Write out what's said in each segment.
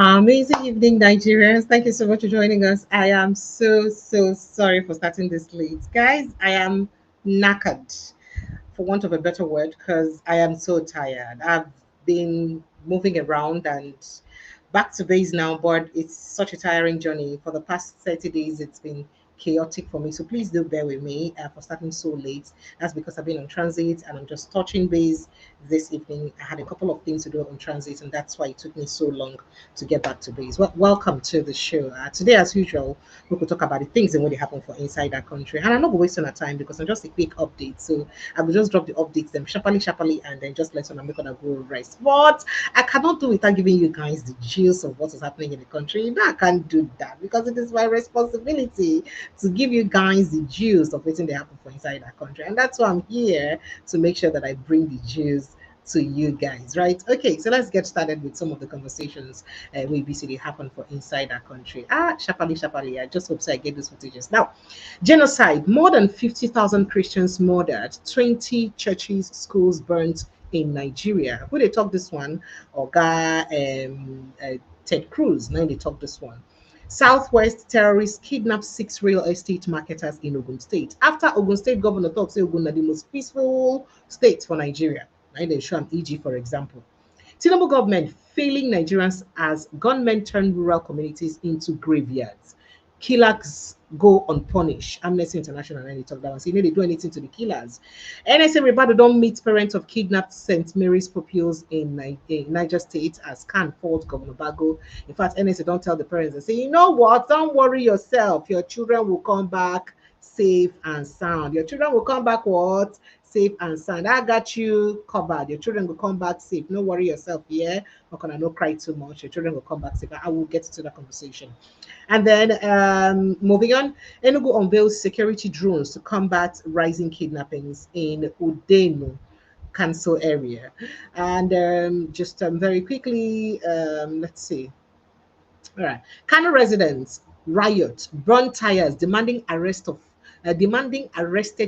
Amazing evening, Nigerians. Thank you so much for joining us. I am so sorry for starting this late. Guys, I am knackered, for want of a better word, because I am so tired. I've been moving around and back to base now, but it's such a tiring journey. For the past 30 days, it's been chaotic for me. So please do bear with me for starting so late. That's because I've been on transit and I'm just touching base this evening. I had a couple of things to do on transit, and that's why it took me so long to get back to base. Well, welcome to the show. Today, as usual, we could talk about the things and what they happen for inside our country. And I'm not wasting our time because I'm just a quick update. So I will just drop the updates, them sharply, and then just let on make gonna go rest. But I cannot do without giving you guys the gist of what is happening in the country. You know, I can't do that because it is my responsibility to give you guys the gist of what's they happen for inside our country. And that's why I'm here to make sure that I bring the gist to you guys, right? Okay, so let's get started with some of the conversations we basically happen for inside our country. Shapali, I just hope so I get those footages. Now, genocide, more than 50,000 Christians murdered, 20 churches, schools burnt in Nigeria. Who they talk this one? Oga Ted Cruz. Now they talk this one. Southwest terrorists kidnapped 6 real estate marketers in Ogun State. After Ogun State governor talks, say Ogun is the most peaceful state for Nigeria. Now they show an EG, for example. Tinubu government failing Nigerians as gunmen turn rural communities into graveyards. Killers go unpunished. Amnesty International and they talk that one. So you know they do anything to the killers. NSA Rebado don't meet parents of kidnapped St. Mary's pupils in Niger State as can fault Governor Bago. In fact, NSA don't tell the parents and say, you know what, don't worry yourself. Your children will come back safe and sound. Your children will come back what? Safe and sound. I got you covered. Your children will come back safe. No worry yourself. Yeah, not gonna no cry too much. Your children will come back safe. I will get to that conversation. And then moving on, Enugu unveils security drones to combat rising kidnappings in Udenu Council area. And just very quickly, let's see. All right, Kano residents riot, burn tires, demanding arrested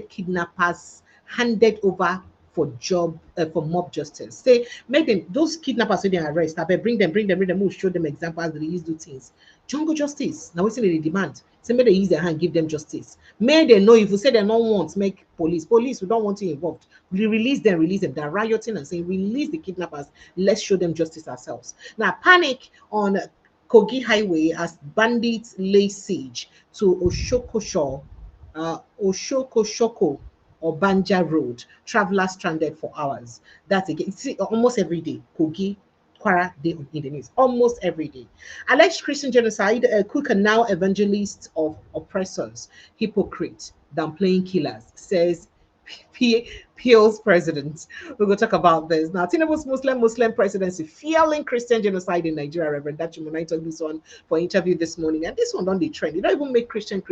kidnappers handed over for mob justice. Say make them those kidnappers wey dem arrest, abeg bring them, we'll show them examples that they use do things. Jungle justice. Now wetin dey demand? Say make they use their hand, give them justice. Make they know if you say they don't want, make police, we don't want you involved. We release them. They're rioting and saying release the kidnappers. Let's show them justice ourselves. Now panic on Kogi Highway as bandits lay siege to Oshokoshoko or Banja Road. Travelers stranded for hours. That's again, see, almost every day. Kogi, Kwara, day in the news. Almost every day. Alleged Christian genocide, Cook and now evangelist of oppressors, hypocrite, downplaying killers, says Peel's president. We're going to talk about this. Now, Tinubu's Muslim presidency, feeling Christian genocide in Nigeria. Reverend Dachimon, I took this one for interview this morning. And this one on the trend. You don't even make Christian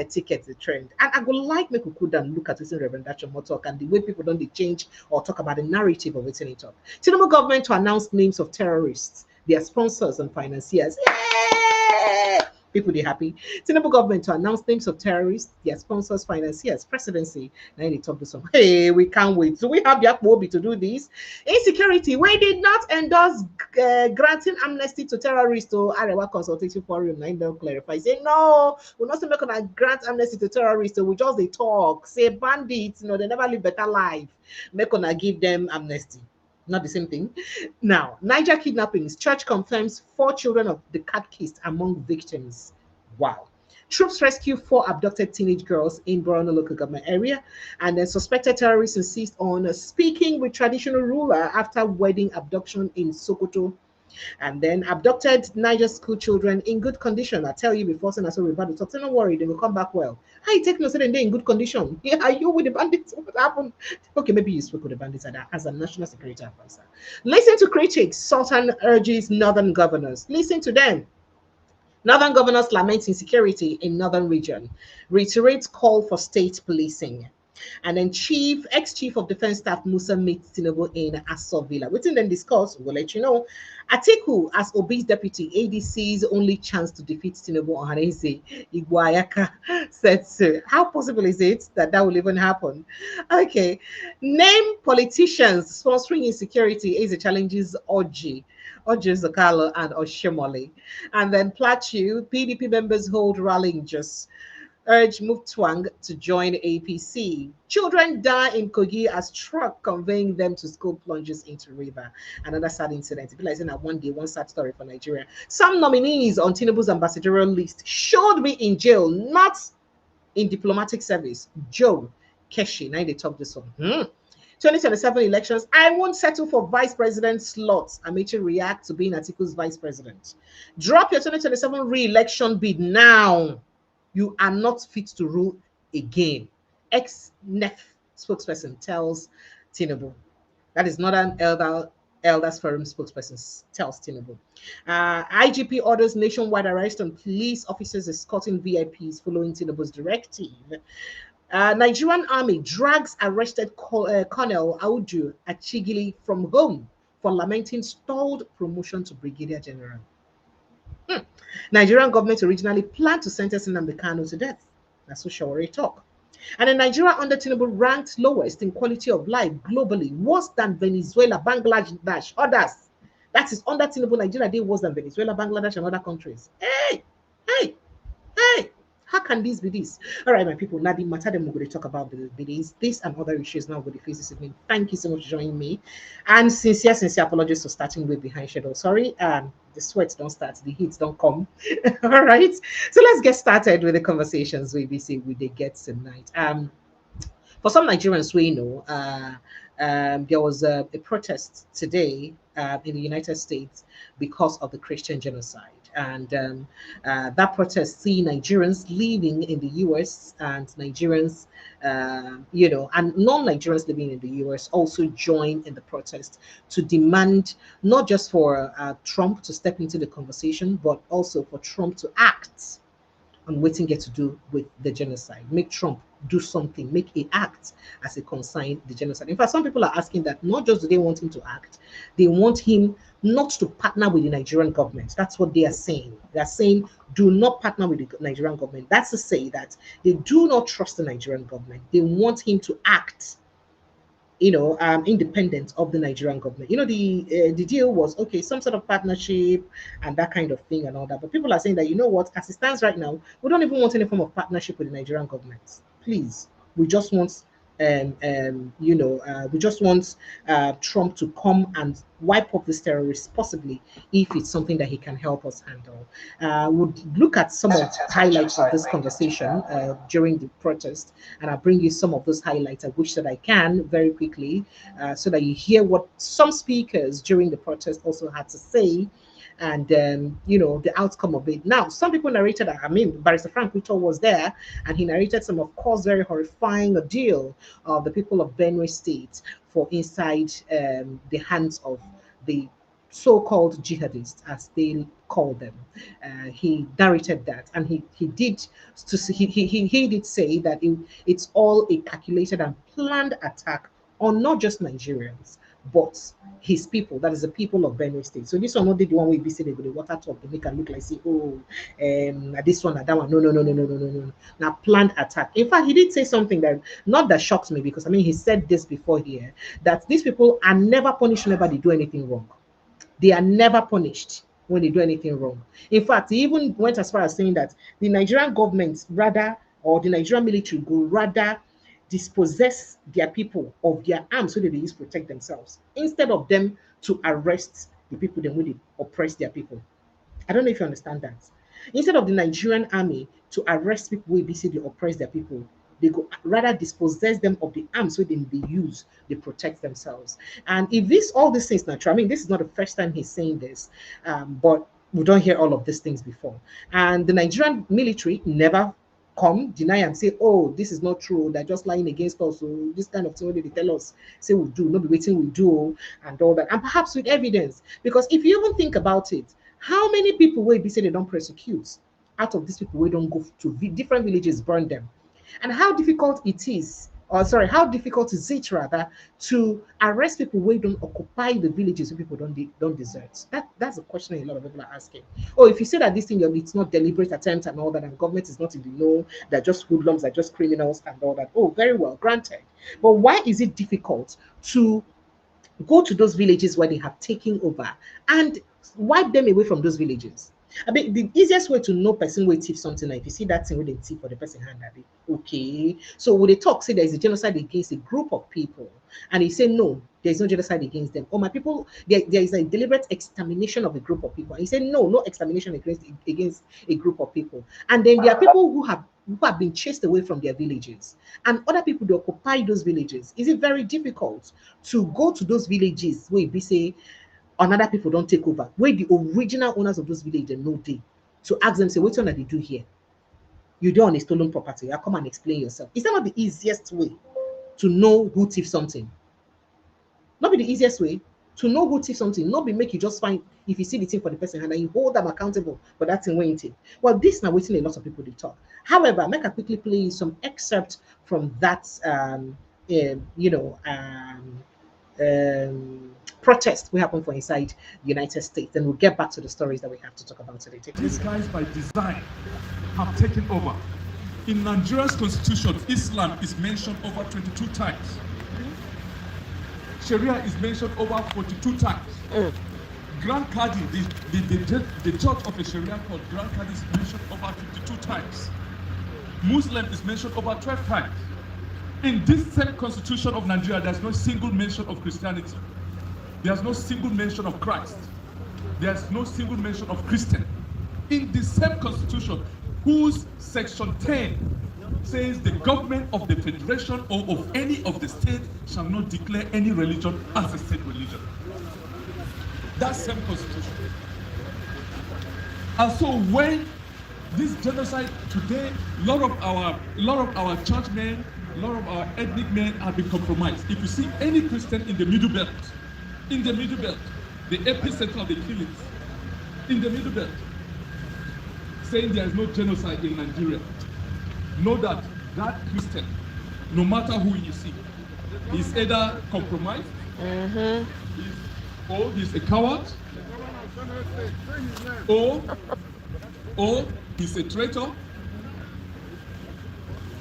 tickets the trend. And I would like me to and look at this in Reverend Dachimon talk and the way people don't change or talk about the narrative of it in talk. Tinubu government to announce names of terrorists, their sponsors and financiers. Yay! People they happy. Tinubu government to announce names of terrorists, their sponsors, financiers, presidency. Now they talk to some. Hey, we can't wait. So we have the Obi to do this. Insecurity. We did not endorse granting amnesty to terrorists to Arewa Consultation Forum. Now they'll clarify. Say no, we're not going to grant amnesty to terrorists. So we just they talk. Say bandits. They never live better life. Make gonna give them amnesty. Not the same thing. Now, Niger kidnappings. Church confirms 4 children of the catechist among victims. Wow. Troops rescue 4 abducted teenage girls in Borno local government area. And then suspected terrorists insist on speaking with traditional ruler after wedding abduction in Sokoto. And then abducted Niger school children in good condition. I tell you before, saying I saw about the talk. So don't worry, they will come back well. How you take no say they're in good condition? Yeah, are you with the bandits? What happened? Okay, maybe you spoke with the bandits as a national security advisor. Listen to critics. Sultan urges northern governors. Listen to them. Northern governors lament insecurity in northern region. Reiterates call for state policing. And then ex-chief of defense staff Musa meets Tinubu in Aso Villa. Within then discuss, we'll let you know. Atiku as Obi's deputy, ADC's only chance to defeat Tinubu Ohaneze Iguayaka said so. How possible is it that will even happen? Okay. Name politicians sponsoring insecurity is the challenges orgy. Ojizokalo, and Oshimole. And then Plateau, PDP members hold rallying just urge Mutwang to join APC. Children die in Kogi as truck conveying them to school plunges into river. Another sad incident. It like that one day, one sad story for Nigeria. Some nominees on Tinubu's ambassadorial list showed me in jail, not in diplomatic service. Joe Keshi, now they talk this one. 2027 elections, I won't settle for vice president slots. Amechi react to being Atiku's vice president. Drop your 2027 re-election bid now. You are not fit to rule again. Ex-NEF spokesperson tells Tinubu. That is not an elders forum spokesperson tells Tinubu. IGP orders nationwide arrest on police officers escorting VIPs following Tinubu's directive. Nigerian army drags arrested Colonel Audu Achigili from home for lamenting stalled promotion to brigadier general. Nigerian government originally planned to sentence Nnamdi Kanu to death. That's what Shawari talk. And in Nigeria under Tinubu ranked lowest in quality of life globally, worse than Venezuela, Bangladesh, others. That is under Tinubu, Nigeria did worse than Venezuela, Bangladesh, and other countries. Hey, hey, hey. How can this be this? All right, my people, now the matter that we're going to talk about this and other issues now with the face this evening. Thank you so much for joining me. And sincere apologies for starting way behind schedule. Sorry, the sweats don't start, the heats don't come. All right. So let's get started with the conversations we see with the guests tonight. For some Nigerians, we know there was a protest today in the United States because of the Christian genocide. And that protest see Nigerians living in the US and Nigerians, and non-Nigerians living in the US also join in the protest to demand not just for Trump to step into the conversation, but also for Trump to act on what he get to do with the genocide. Make Trump do something, make a act as it concerns the genocide. In fact, some people are asking that not just do they want him to act, they want him not to partner with the Nigerian government. That's what they are saying. They are saying, do not partner with the Nigerian government. That's to say that they do not trust the Nigerian government. They want him to act independent of the Nigerian government. The deal was okay, some sort of partnership and that kind of thing and all that. But people are saying that what, as it stands right now, we don't even want any form of partnership with the Nigerian government. Please, we just want Trump to come and wipe up this terrorist, possibly if it's something that he can help us handle. We'll look at some of the highlights of this conversation during the protest, and I'll bring you some of those highlights. I wish that I can very quickly so that you hear what some speakers during the protest also had to say, and the outcome of it. Now, some people narrated that, Barrister Frank Ruto was there, and he narrated some, of course, very horrifying ordeal of the people of Benue State for inside the hands of the so-called jihadists, as they call them. He narrated that, and he did say that it's all a calculated and planned attack on not just Nigerians, but his people, that is the people of Benue State. So this one not the one we visit with the water talk to make it look like say, this one, that one. No. Now planned attack. In fact, he did say something that not that shocks me, because he said this before here, that these people are never punished whenever they do anything wrong. They are never punished when they do anything wrong. In fact, he even went as far as saying that the Nigerian government or the Nigerian military will rather dispossess their people of their arms so that they use to protect themselves, instead of them to arrest the people then when they oppress their people. I don't know if you understand that. Instead of the Nigerian army to arrest people who basically oppress their people, they go rather dispossess them of the arms so then they use, they protect themselves. And if all these things not true, this is not the first time he's saying this, but we don't hear all of these things before. And the Nigerian military never come deny and say, oh, this is not true, they're just lying against us, so this kind of thing they tell us, say we do, not be waiting we do, and all that, and perhaps with evidence. Because if you even think about it, how many people will be say they don't prosecute out of these people, we don't go to different villages, burn them? And how difficult it is, how difficult is it rather to arrest people who don't occupy the villages so people don't desert? That's a question a lot of people are asking. Oh, if you say that this thing, it's not deliberate attempt and all that, and government is not in the know, they're just hoodlums, they're just criminals and all that. Oh, very well, granted. But why is it difficult to go to those villages where they have taken over and wipe them away from those villages. I mean, the easiest way to know person will thief something, like if you see that thing with a thief for the person hand, that okay. So when they talk, say there is a genocide against a group of people, and he say no, there is no genocide against them. Or my people, there is a deliberate extermination of a group of people. And he said no, no extermination against a group of people. And then there are people who have been chased away from their villages, and other people they occupy those villages. Is it very difficult to go to those villages where we say another people don't take over, where the original owners of those villages know they, to ask them, say, what are they do here? You don't own a stolen property. I'll come and explain yourself. Is that not the easiest way to know who thief something? Not be the easiest way to know who thief something. Not be make you just find if you see the thing for the person and then you hold them accountable for that thing when it. Well, this now waiting a lot of people to talk. However, make I quickly play some excerpt from that protest we happen for inside the United States. Then we'll get back to the stories that we have to talk about today. These guys by design have taken over. In Nigeria's constitution, Islam is mentioned over 22 times. Sharia is mentioned over 42 times. Grand Qadi, the judge of a Sharia court, Grand Qadi is mentioned over 52 times. Muslim is mentioned over 12 times. In this same constitution of Nigeria, there's no single mention of Christianity. There's no single mention of Christ. There's no single mention of Christian. In the same constitution, whose section 10 says the government of the federation or of any of the states shall not declare any religion as a state religion. That same constitution. And so when this genocide today, a lot of our churchmen, a lot of our ethnic men have been compromised. If you see any Christian in the Middle Belt, the epicenter of the killings, in the Middle Belt, saying there is no genocide in Nigeria, know that that Christian, no matter who you see, is either compromised, or he's a coward, or he's a traitor,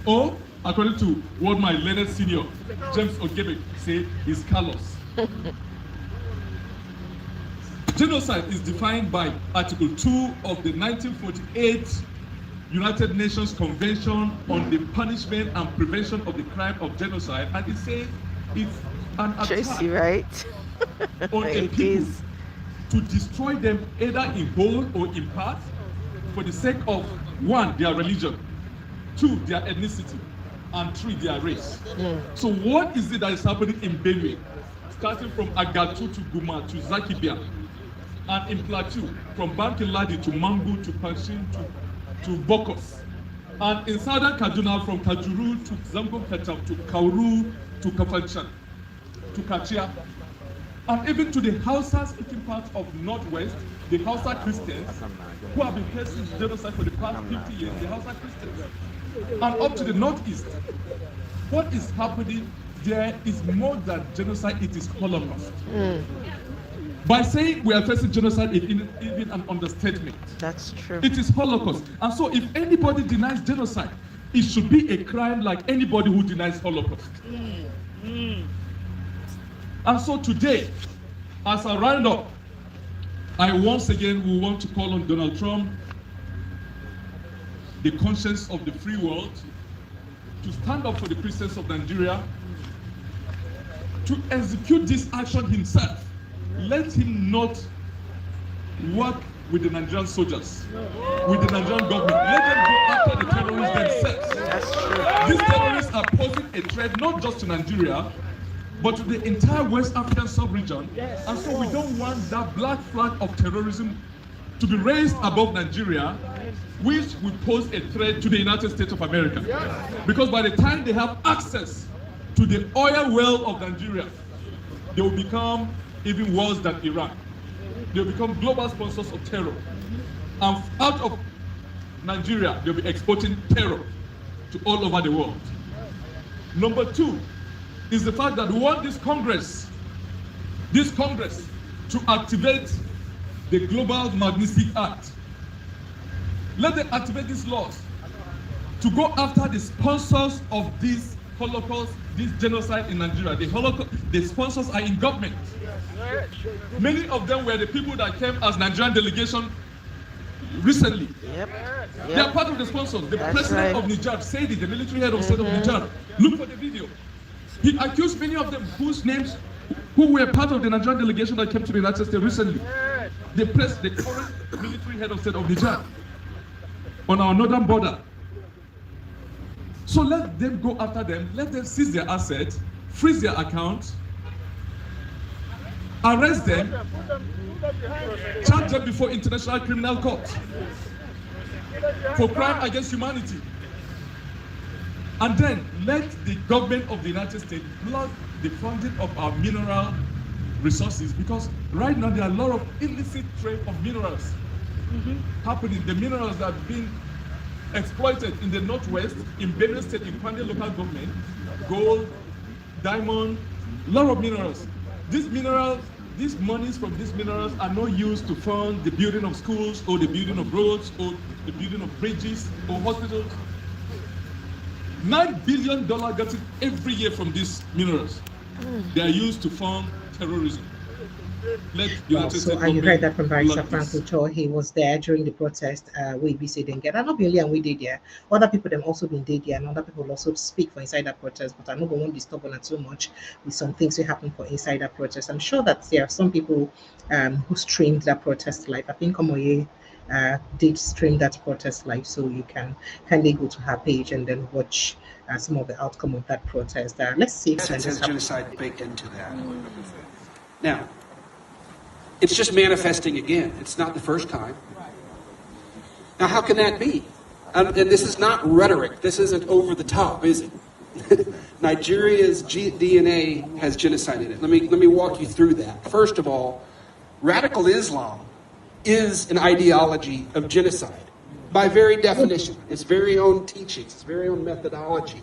or according to what my learned senior James Ogebe said, he's callous. Genocide is defined by Article 2 of the 1948 United Nations Convention on the Punishment and Prevention of the Crime of Genocide, and it says it's an attack on a people to destroy them either in whole or in part for the sake of 1, their religion, 2, their ethnicity, and 3, their race. So what is it that is happening in Benue, starting from Agatu to Guma to Zakibia, and in Plateau, from Bankiladi to Mangu to Panshin to Bokos, and in southern Kaduna, from Kajuru to Zango Kacham to Kauru to Kafanchan to Kachia, and even to the Hausa-speaking part of Northwest, the Hausa Christians, who have been facing genocide for the past 50 years, the Hausa Christians, and up to the Northeast. What is happening there is more than genocide, it is Holocaust. By saying we are facing genocide, it is even an understatement. That's true. It is Holocaust. And so if anybody denies genocide, it should be a crime like anybody who denies Holocaust. And so today, as I round up, I once again will want to call on Donald Trump, the conscience of the free world, to stand up for the Christians of Nigeria, to execute this action himself. Let him not work with the Nigerian soldiers, with the Nigerian government. Let them go after the terrorists themselves. That's true. These terrorists are posing a threat not just to Nigeria, but to the entire West African sub-region. And so we don't want that black flag of terrorism to be raised above Nigeria, which will pose a threat to the United States of America. Because by the time they have access to the oil well of Nigeria, they will become even worse than Iran. They'll become global sponsors of terror. And out of Nigeria, they'll be exporting terror to all over the world. Number 2 is the fact that we want this Congress to activate the Global Magnitsky Act. Let them activate these laws to go after the sponsors of this Holocaust, this genocide in Nigeria. The sponsors are in government. Many of them were the people that came as Nigerian delegation recently. Yep. They are part of the sponsors. The That's president right. of Niger said it, the military head of state of Niger. Look for the video. He accused many of them whose names, who were part of the Nigerian delegation that came to the United States recently. The current military head of state of Niger on our northern border. So let them go after them, let them seize their assets, freeze their accounts, arrest them, charge them before International Criminal Court for crime against humanity. And then let the government of the United States block the funding of our mineral resources, because right now there are a lot of illicit trade of minerals happening. The minerals that have been exploited in the Northwest, in Benue State, in Kwande local government, gold, diamond, a lot of minerals. These minerals, these monies from these minerals are not used to fund the building of schools or the building of roads or the building of bridges or hospitals. $9 billion gets it every year from these minerals. They are used to fund terrorism. Wow, so you heard that from Barrister Frank Ucho. He was there during the protest. We BC didn't get, and not only and we did there. Other people them also been did there, and other people also speak for inside that protest. But I'm not going to disturb on it too much with some things that happen for inside that protest. I'm sure that there are some people who streamed that protest live. I think Omoye did stream that protest live, so you can kindly go to her page and then watch some of the outcome of that protest. Let's see if it says genocide baked into that. Now, it's just manifesting again. It's not the first time. Now, how can that be? And this is not rhetoric. This isn't over the top, is it? Nigeria's DNA has genocide in it. Let me walk you through that. First of all, radical Islam is an ideology of genocide. By very definition, its very own teachings, its very own methodology.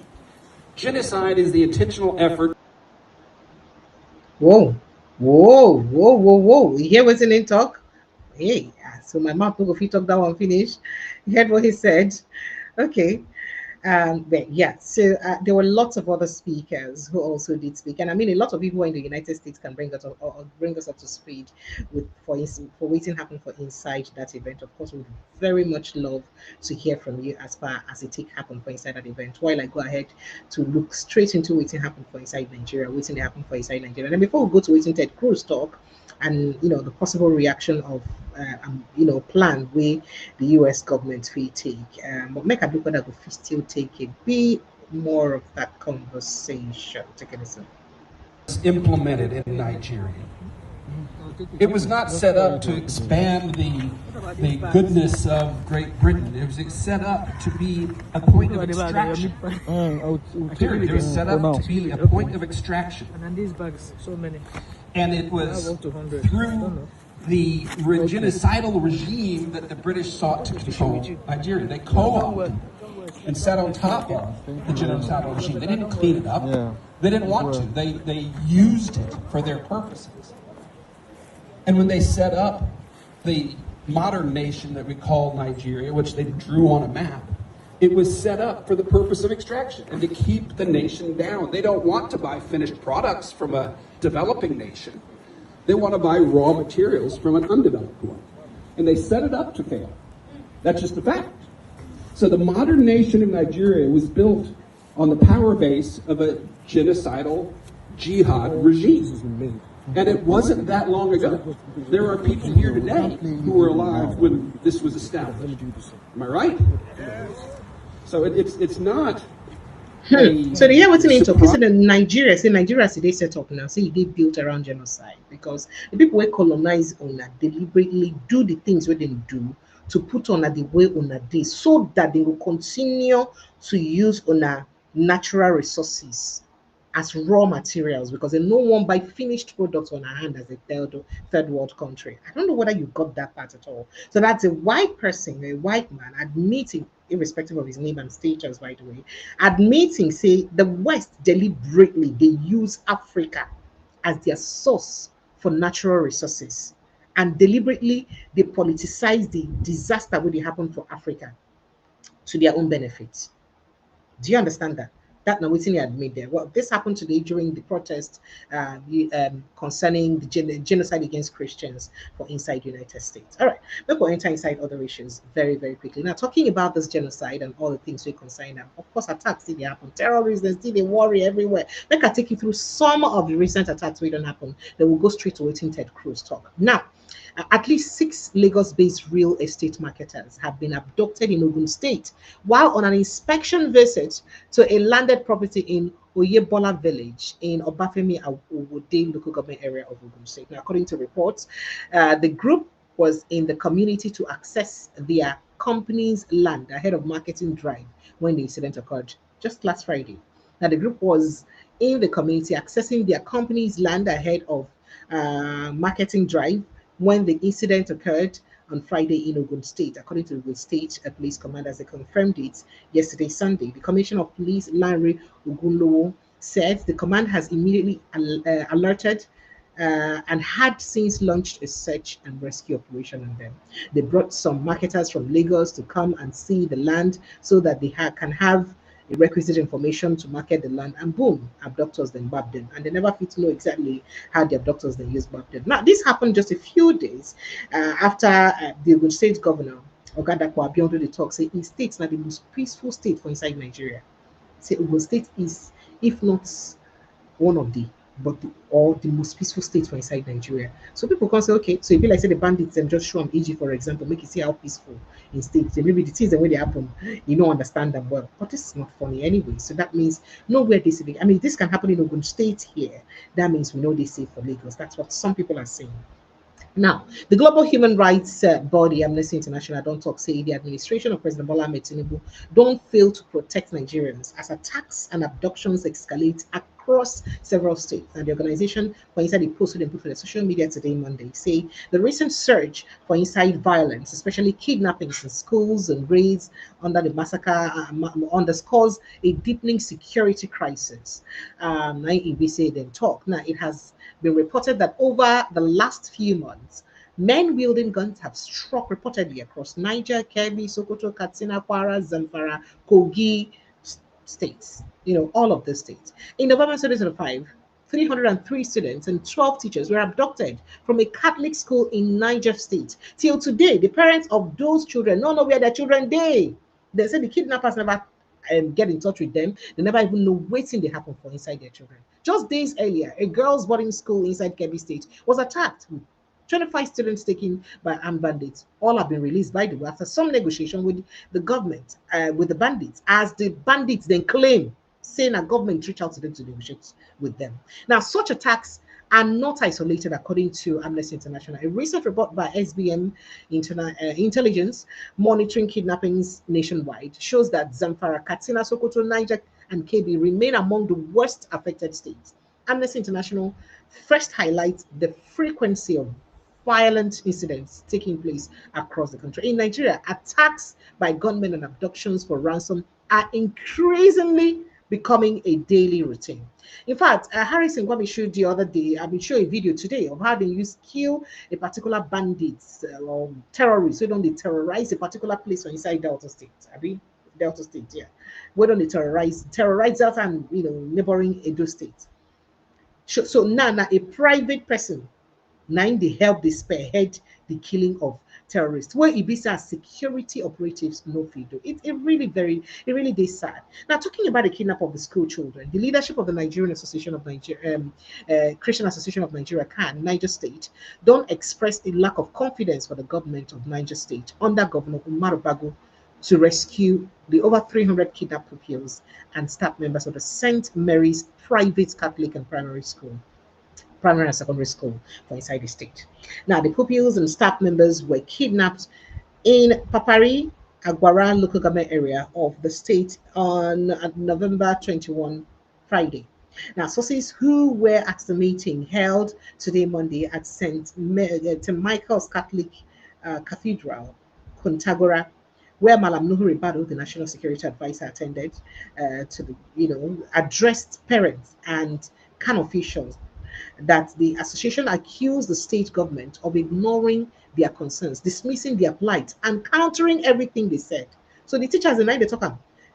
Genocide is the intentional effort. Whoa. You hear what's in talk? Hey, so my mouth will talk that one finish. You heard what he said. Okay. But yeah, so there were lots of other speakers who also did speak, and I mean a lot of people in the United States can bring us up, or bring us up to speed with for waiting happened for inside that event. Of course, we would very much love to hear from you as far as it happened for inside that event. While I go ahead to look straight into waiting happened for inside Nigeria, waiting happened for inside Nigeria, and before we go to waiting Ted Cruz talk, and the possible reaction of plan where the US government will take, but make a look that we still take a bit more of that conversation. Take a listen. Implemented in Nigeria. It was not set up to expand the goodness of Great Britain. It was set up to be a point of extraction. It was set up to be a point of extraction. And these bags, so many. And it was through the genocidal regime that the British sought to control Nigeria. They co-opted and sat on top of the genocidal regime. They didn't clean it up. They didn't want to. They used it for their purposes. And when they set up the modern nation that we call Nigeria, which they drew on a map, it was set up for the purpose of extraction and to keep the nation down. They don't want to buy finished products from a developing nation. They want to buy raw materials from an undeveloped one. And they set it up to fail. That's just a fact. So the modern nation of Nigeria was built on the power base of a genocidal jihad regime. And it wasn't that long ago. There are people here today who were alive when this was established. Am I right? So it's not. So the year what's in talk is that Nigeria they set up now. See, they built around genocide because the people who colonize on deliberately do the things where they do to put on the way on this so that they will continue to use on natural resources as raw materials because they no one buy finished products on our hand as a third world country. I don't know whether you got that part at all. So that's a white person, a white man admitting, irrespective of his name and status, by the way, admitting, say, the West deliberately they use Africa as their source for natural resources, and deliberately they politicize the disaster when it happened for Africa to their own benefit. Do you understand that? That now waiting had made there. Well, this happened today during the protest concerning the genocide against Christians for inside United States. All right, let's go enter inside other issues very, very quickly. Now, talking about this genocide and all the things we concern them, of course, attacks still they happen, terrorism still they worry everywhere. Let I take you through some of the recent attacks we don't happen. Then we'll go straight to waiting Ted Cruz talk. Now, at least 6 Lagos-based real estate marketers have been abducted in Ogun State while on an inspection visit to a landed property in Oyebola village in Obafemi Awode local government area of Ogun State. Now, according to reports, the group was in the community to access their company's land ahead of marketing drive when the incident occurred just last Friday. Now, the group was in the community accessing their company's land ahead of marketing drive when the incident occurred on Friday in Ogun State. According to the Ogun State Police Commanders, they confirmed it yesterday, Sunday. The Commissioner of Police, Larry Ogunlowo, said the command has immediately alerted and had since launched a search and rescue operation on them. They brought some marketers from Lagos to come and see the land so that they can have the requisite information to market the land, and boom, abductors then babbed them. And they never fit to know exactly how the abductors then used babbed them. Now, this happened just a few days after the Ogun State Governor, Ogadakwa Abiodun, the talk, say in states now the most peaceful state for inside Nigeria. Say Ogun State is, if not one of the or the most peaceful state for inside Nigeria. So people can say, okay, so if you like say the bandits and just show them EG, for example, make you see how peaceful in states. So maybe the things the way they happen, you don't understand them well. But this is not funny anyway. So that means nowhere they say. I mean, this can happen in Ogun State here. That means we know they say for Lagos. That's what some people are saying. Now, the global human rights body, Amnesty International, don't talk, say the administration of President Bola Ahmed Tinubu don't fail to protect Nigerians as attacks and abductions escalate across several states. And the organization, for inside the post and put for the social media today, Monday, say the recent surge for inside violence, especially kidnappings in schools and raids under the massacre, underscores a deepening security crisis. IEBC then talk. Now, it has been reported that over the last few months, men wielding guns have struck reportedly across Niger, Kebbi, Sokoto, Katsina, Kwara, Zamfara, Kogi states. You know, all of the states. In November 2005, 303 students and 12 teachers were abducted from a Catholic school in Niger State. Till today, the parents of those children don't know where their children they. They said the kidnappers never get in touch with them. They never even know waiting they happen for inside their children. Just days earlier, a girls' boarding school inside Kebbi State was attacked with 25 students taken by armed bandits. All have been released, by the way, after some negotiation with the government, with the bandits, as the bandits then claim, saying a government reached out to them to negotiate with them. Now, such attacks are not isolated, according to Amnesty International. A recent report by SBM Intelligence monitoring kidnappings nationwide shows that Zamfara, Katsina, Sokoto, Niger, and Kebbi remain among the worst affected states. Amnesty International first highlights the frequency of violent incidents taking place across the country. In Nigeria, attacks by gunmen and abductions for ransom are increasingly becoming a daily routine. In fact, Harrison Gwami showed the other day, I've been showing a video today of how they used to kill a particular bandits or terrorists. So don't they terrorize a particular place or inside Delta State? I mean, Delta State, yeah. Where don't they terrorize Delta and neighboring Edo State? So now a private person, they help they spearhead the killing of terrorists. Where Ibisa security operatives no fido. It really is sad. Now, talking about the kidnap of the school children, the leadership of the Nigerian Association of Nigeria, Christian Association of Nigeria, Niger State, don't express a lack of confidence for the government of Niger State under Governor Umar Bago to rescue the over 300 kidnapped pupils and staff members of the St. Mary's private Catholic and primary and secondary school for inside the state. Now, the pupils and staff members were kidnapped in Papari, Aguara local government area of the state on November 21, Friday. Now, sources who were at the meeting held today, Monday, at St. Michael's Catholic Cathedral, Kontagora, where Malam Nuhu Ribado, the National Security Advisor, attended addressed parents and CAN officials that the association accused the state government of ignoring their concerns, dismissing their plight, and countering everything they said. So the teachers and I they talk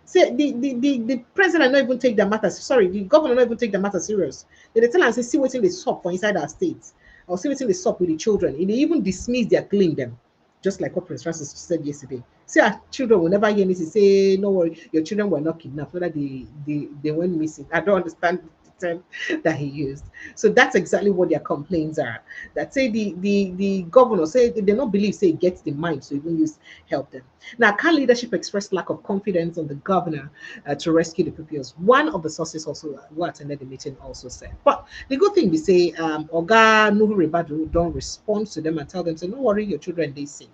Say the president not even take the matter. Sorry, the governor not even take the matter serious. They tell us, say, see what's in the shop for inside our states, or see what's in the shop with the children. And they even dismiss their claim them, just like what Prince Francis said yesterday. Say our children will never hear anything. Say no worry, your children were not kidnapped, whether they went missing. I don't understand the term that he used. So that's exactly what their complaints are. That say the governor say they don't believe say it gets the mind to even use help them. Now, can leadership express lack of confidence on the governor to rescue the pupils? One of the sources also who attended the meeting also said. But the good thing we say, Oga Nuhu Ribadu don't respond to them and tell them, say, no worry, your children they safe.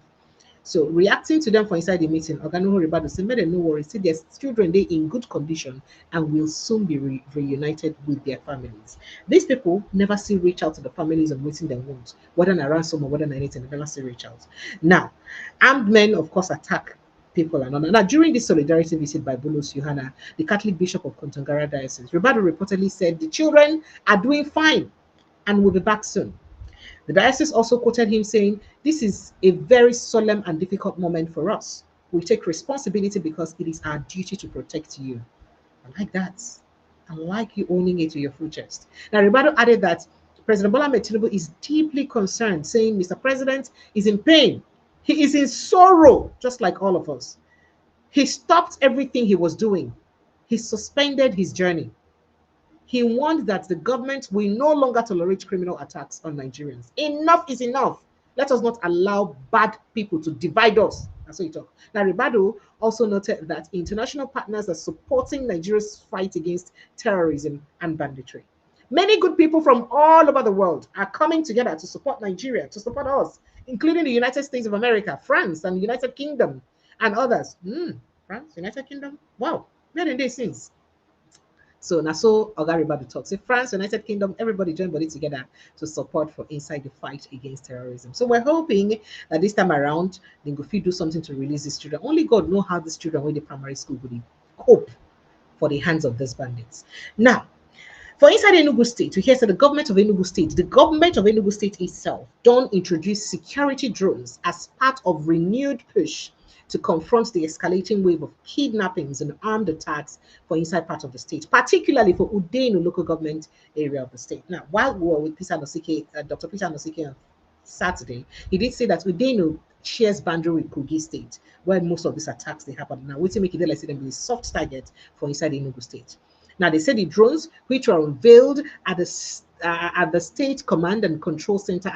So reacting to them for inside the meeting, Oga Nuhu Ribadu said, no worry, see their children they in good condition and will soon be reunited with their families. These people never see reach out to the families and waiting their wounds, whether in a ransom or whether in anything, they never see reach out. Now, armed men, of course, attack people and all. Now, during this solidarity visit by Bulus Yohana, the Catholic Bishop of Kontangara Diocese, Ribadu reportedly said the children are doing fine and will be back soon. The diocese also quoted him saying, this is a very solemn and difficult moment for us. We take responsibility because it is our duty to protect you. I like that. I like you owning it to your full chest. Now, Ribadu added that President Bola Ahmed Tinubu is deeply concerned, saying Mr. President is in pain. He is in sorrow, just like all of us. He stopped everything he was doing. He suspended his journey. He warned that the government will no longer tolerate criminal attacks on Nigerians. Enough is enough. Let us not allow bad people to divide us. That's what he talked. Now, Ribadu also noted that international partners are supporting Nigeria's fight against terrorism and banditry. Many good people from all over the world are coming together to support Nigeria, to support us, including the United States of America, France, and the United Kingdom, and others. France, United Kingdom? Wow, where did they since? So Naso Oga Ribadu talks. If France, United Kingdom, everybody join body together to support for inside the fight against terrorism. So we're hoping that this time around, they go do something to release these children. Only God knows how these children when the primary school would cope for the hands of these bandits. Now, for inside Enugu State, we hear that the government of Enugu State itself don't introduce security drones as part of renewed push to confront the escalating wave of kidnappings and armed attacks for inside part of the state, particularly for Udenu local government area of the state. Now, while we were with Peter Nosike, Dr. Peter Nosike on Saturday, he did say that Udenu shares boundary with Kogi State, where most of these attacks they happen. Now, we make it like them be a soft target for inside Enugu State. Now, they said the drones, which were unveiled at the State Command and Control Center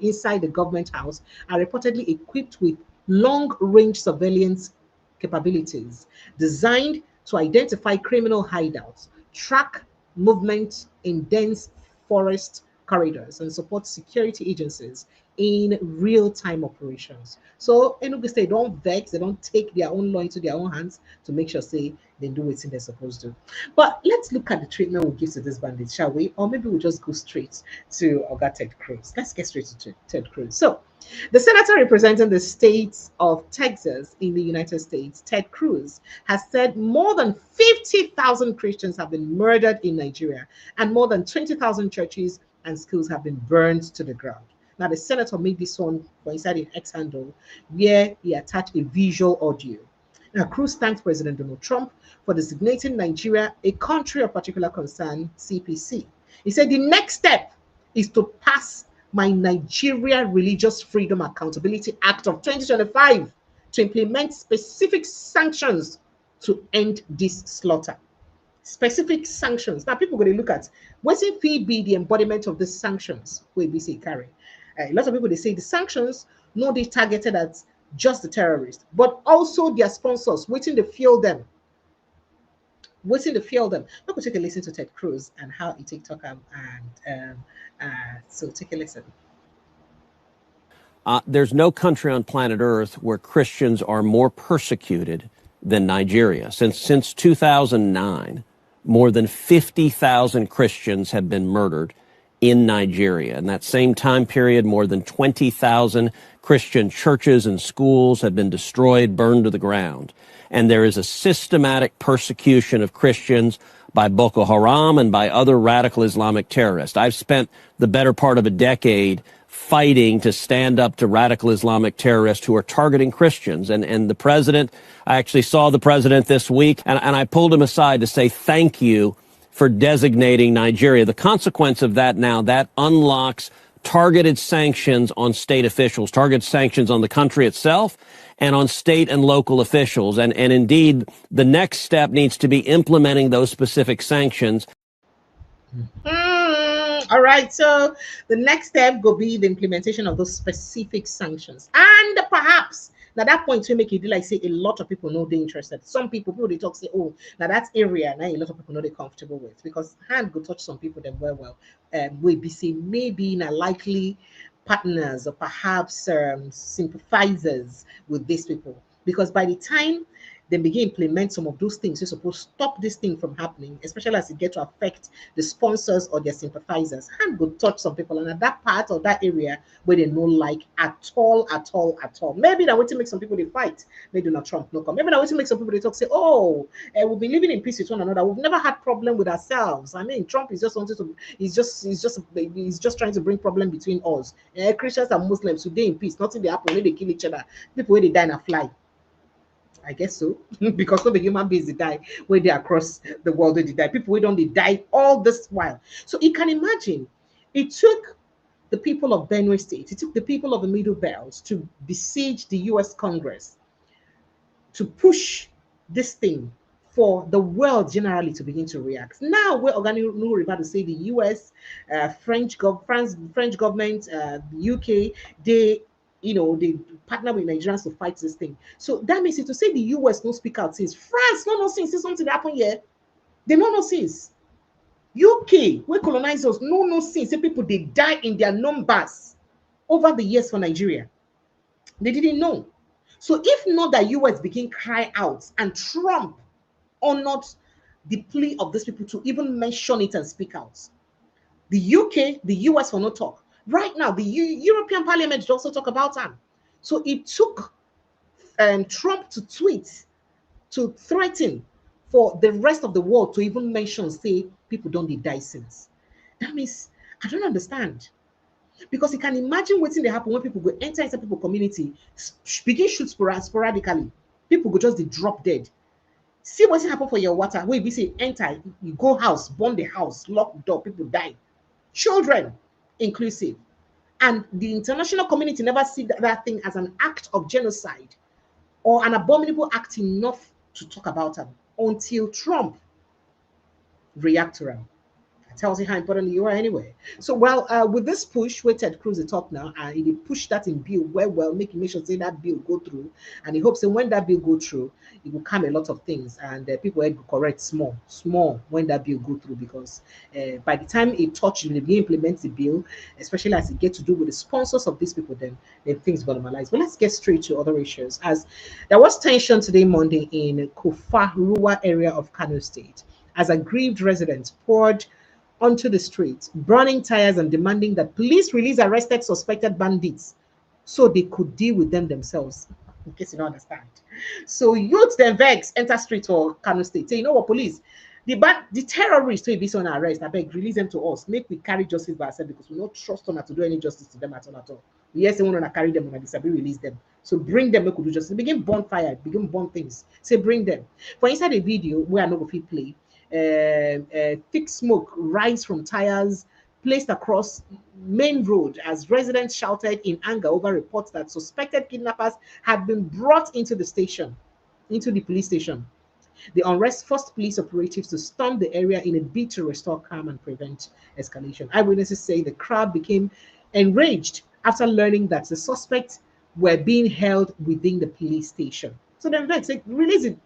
inside the government house, are reportedly equipped with long-range surveillance capabilities designed to identify criminal hideouts, track movement in dense forest corridors, and support security agencies in real-time operations. So Enugu State don't vex, they don't take their own law into their own hands to make sure say they do what they're supposed to. But let's look at the treatment we give to this bandit, shall we? Or maybe we'll just go straight to Oga Ted Cruz. Let's get straight to Ted Cruz. So the senator representing the state of Texas in the United States, Ted Cruz, has said more than 50,000 Christians have been murdered in Nigeria and more than 20,000 churches and schools have been burned to the ground. Now, the senator made this one for inside an X handle where he attached a visual audio. Now, Cruz thanked President Donald Trump for designating Nigeria a country of particular concern, CPC. He said the next step is to pass my Nigeria Religious Freedom Accountability Act of 2025 to implement specific sanctions to end this slaughter. Specific sanctions. Now, people are going to look at what's it be the embodiment of the sanctions where we say carry. A lot of people they say the sanctions no they targeted at just the terrorists, but also their sponsors, waiting to fuel them. Waiting to fuel them. Let me take a listen to Ted Cruz and how he TikTok so take a listen. There's no country on planet Earth where Christians are more persecuted than Nigeria. Since 2009, more than 50,000 Christians have been murdered in Nigeria. In that same time period, more than 20,000 Christian churches and schools have been destroyed, burned to the ground. And there is a systematic persecution of Christians by Boko Haram and by other radical Islamic terrorists. I've spent the better part of a decade fighting to stand up to radical Islamic terrorists who are targeting Christians. And the president, I actually saw the president this week, and I pulled him aside to say thank you for designating Nigeria. The consequence of that now, that unlocks targeted sanctions on state officials, targeted sanctions on the country itself and on state and local officials. And indeed, the next step needs to be implementing those specific sanctions. All right, so the next step will be the implementation of those specific sanctions, and perhaps now that point to make it like say a lot of people know they're interested. Some people they talk say, oh, now that area now a lot of people know they're comfortable with, because hand go touch some people that well will be say maybe in a likely partners or perhaps sympathizers with these people, because by the time they begin implement some of those things, you're supposed to stop this thing from happening, especially as it get to affect the sponsors or their sympathizers. Hand go touch some people, and at that part or that area where they no like at all. Maybe that way to make some people they fight. Maybe not Trump no come. Maybe that way to make some people they talk say, oh, we've been living in peace with one another. We've never had problem with ourselves. I mean, Trump is just wanted to. He's just trying to bring problem between us. Christians and Muslims today in peace. Nothing they happen when they kill each other. People when they die in a fly. I guess so, because no the human beings they die where they across the world they die. People we don't they die all this while. So you can imagine it took the people of Benue State, it took the people of the Middle Belt to besiege the US Congress to push this thing for the world generally to begin to react. Now we're about to say the US, French government, UK, they partner with Nigerians to fight this thing. So that means it to say the US no speak out since France no since something happened here. They no since UK where colonizers no since say people they die in their numbers over the years for Nigeria. They didn't know. So if not that US begin cry out and Trump honored the plea of these people to even mention it and speak out, the UK, the US will not talk. Right now, the European Parliament also talk about them. So it took Trump to tweet, to threaten for the rest of the world to even mention, say, people don't die since. That means, I don't understand. Because you can imagine what's they happen when people go enter into people community, begin shoot sporadically. People go just they drop dead. See what's happen for your water. Where we say enter, you go house, burn the house, lock the door, people die. Children inclusive. And the international community never see that thing as an act of genocide or an abominable act enough to talk about them until Trump react to them. It tells you how important you are anyway. So with this push where Ted Cruz is talk now, and he push that in bill well, make sure say that bill go through, and he hopes that when that bill go through, it will come a lot of things, and people will correct small when that bill go through, because by the time it touches, they implement the bill, especially as it get to do with the sponsors of these people, then things gonna normalize. But let's get straight to other issues. As there was tension today Monday in Kofarua area of Kano State, as aggrieved residents poured onto the streets, burning tires and demanding that police release arrested suspected bandits so they could deal with them themselves. In case you don't understand. So youth then vex enter street for Kano State. Say, you know what, police, the terrorists will be on arrest. I beg, release them to us. Make we carry justice by ourselves, because we don't trust them to do any justice to them at all. Yes, they want to carry them and disagree, release them. So bring them, we could do justice. Begin bonfire, begin burn things. Say bring them. For inside a video where I know if he play, thick smoke rise from tires placed across main road as residents shouted in anger over reports that suspected kidnappers had been brought into the police station. The unrest forced police operatives to storm the area in a bid to restore calm and prevent escalation. Eyewitnesses say the crowd became enraged after learning that the suspects were being held within the police station. So then they say, release it.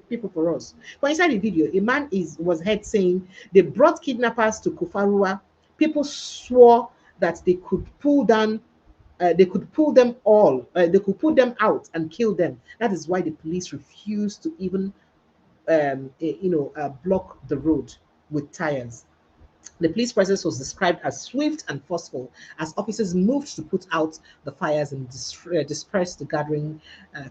People for us. But inside the video, a man was heard saying they brought kidnappers to Kofarua. People swore that they could pull them out and kill them. That is why the police refused to even block the road with tires. The police presence was described as swift and forceful as officers moved to put out the fires and disperse the gathering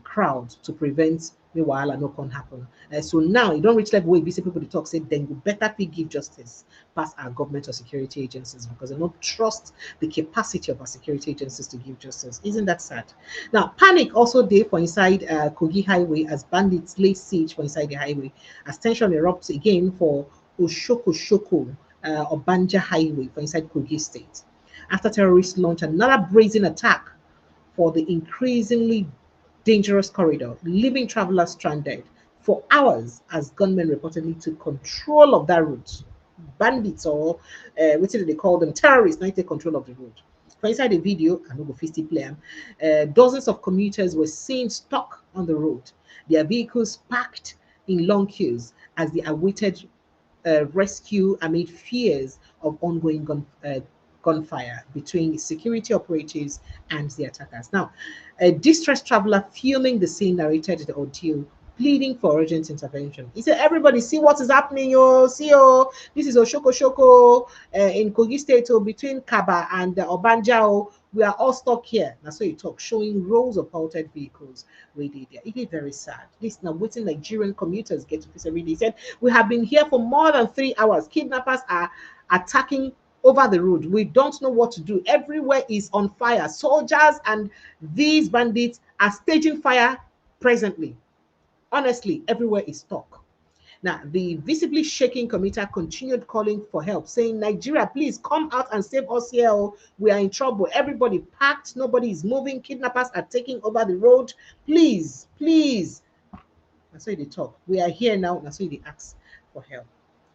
crowd to prevent Meanwhile, no can happen. So now you don't reach level where visit people to talk, say then you better give justice past our government or security agencies because they don't trust the capacity of our security agencies to give justice. Isn't that sad? Now, panic also there for inside Kogi Highway as bandits lay siege for inside the highway as tension erupts again for Oshoko Obanja Highway for inside Kogi State. After terrorists launch another brazen attack for the increasingly dangerous corridor, leaving travelers stranded for hours as gunmen reportedly took control of that route. Bandits or what do they call them? Terrorists now take control of the road. For inside the video, I know go 50 player, dozens of commuters were seen stuck on the road, their vehicles packed in long queues as they awaited rescue amid fears of ongoing gunfire between security operatives and the attackers. Now, a distressed traveler filming the scene narrated the ordeal, pleading for urgent intervention. He said, "Everybody, see what is happening, yo! See, yo! This is Oshoko Shoko in Kogi State, between Kaba and Obanjao. We are all stuck here." That's what you talk, showing rows of halted vehicles waiting there. It is very sad. This now waiting Nigerian commuters get to this every day. He said, "We have been here for more than 3 hours. Kidnappers are attacking over the road. We don't know what to do. Everywhere is on fire. Soldiers and these bandits are staging fire presently. Honestly, everywhere is stuck." Now, the visibly shaking commuter continued calling for help, saying, "Nigeria, please come out and save us here. Oh. We are in trouble. Everybody packed. Nobody is moving. Kidnappers are taking over the road. Please, please." That's why they talk. We are here now. That's why they ask for help.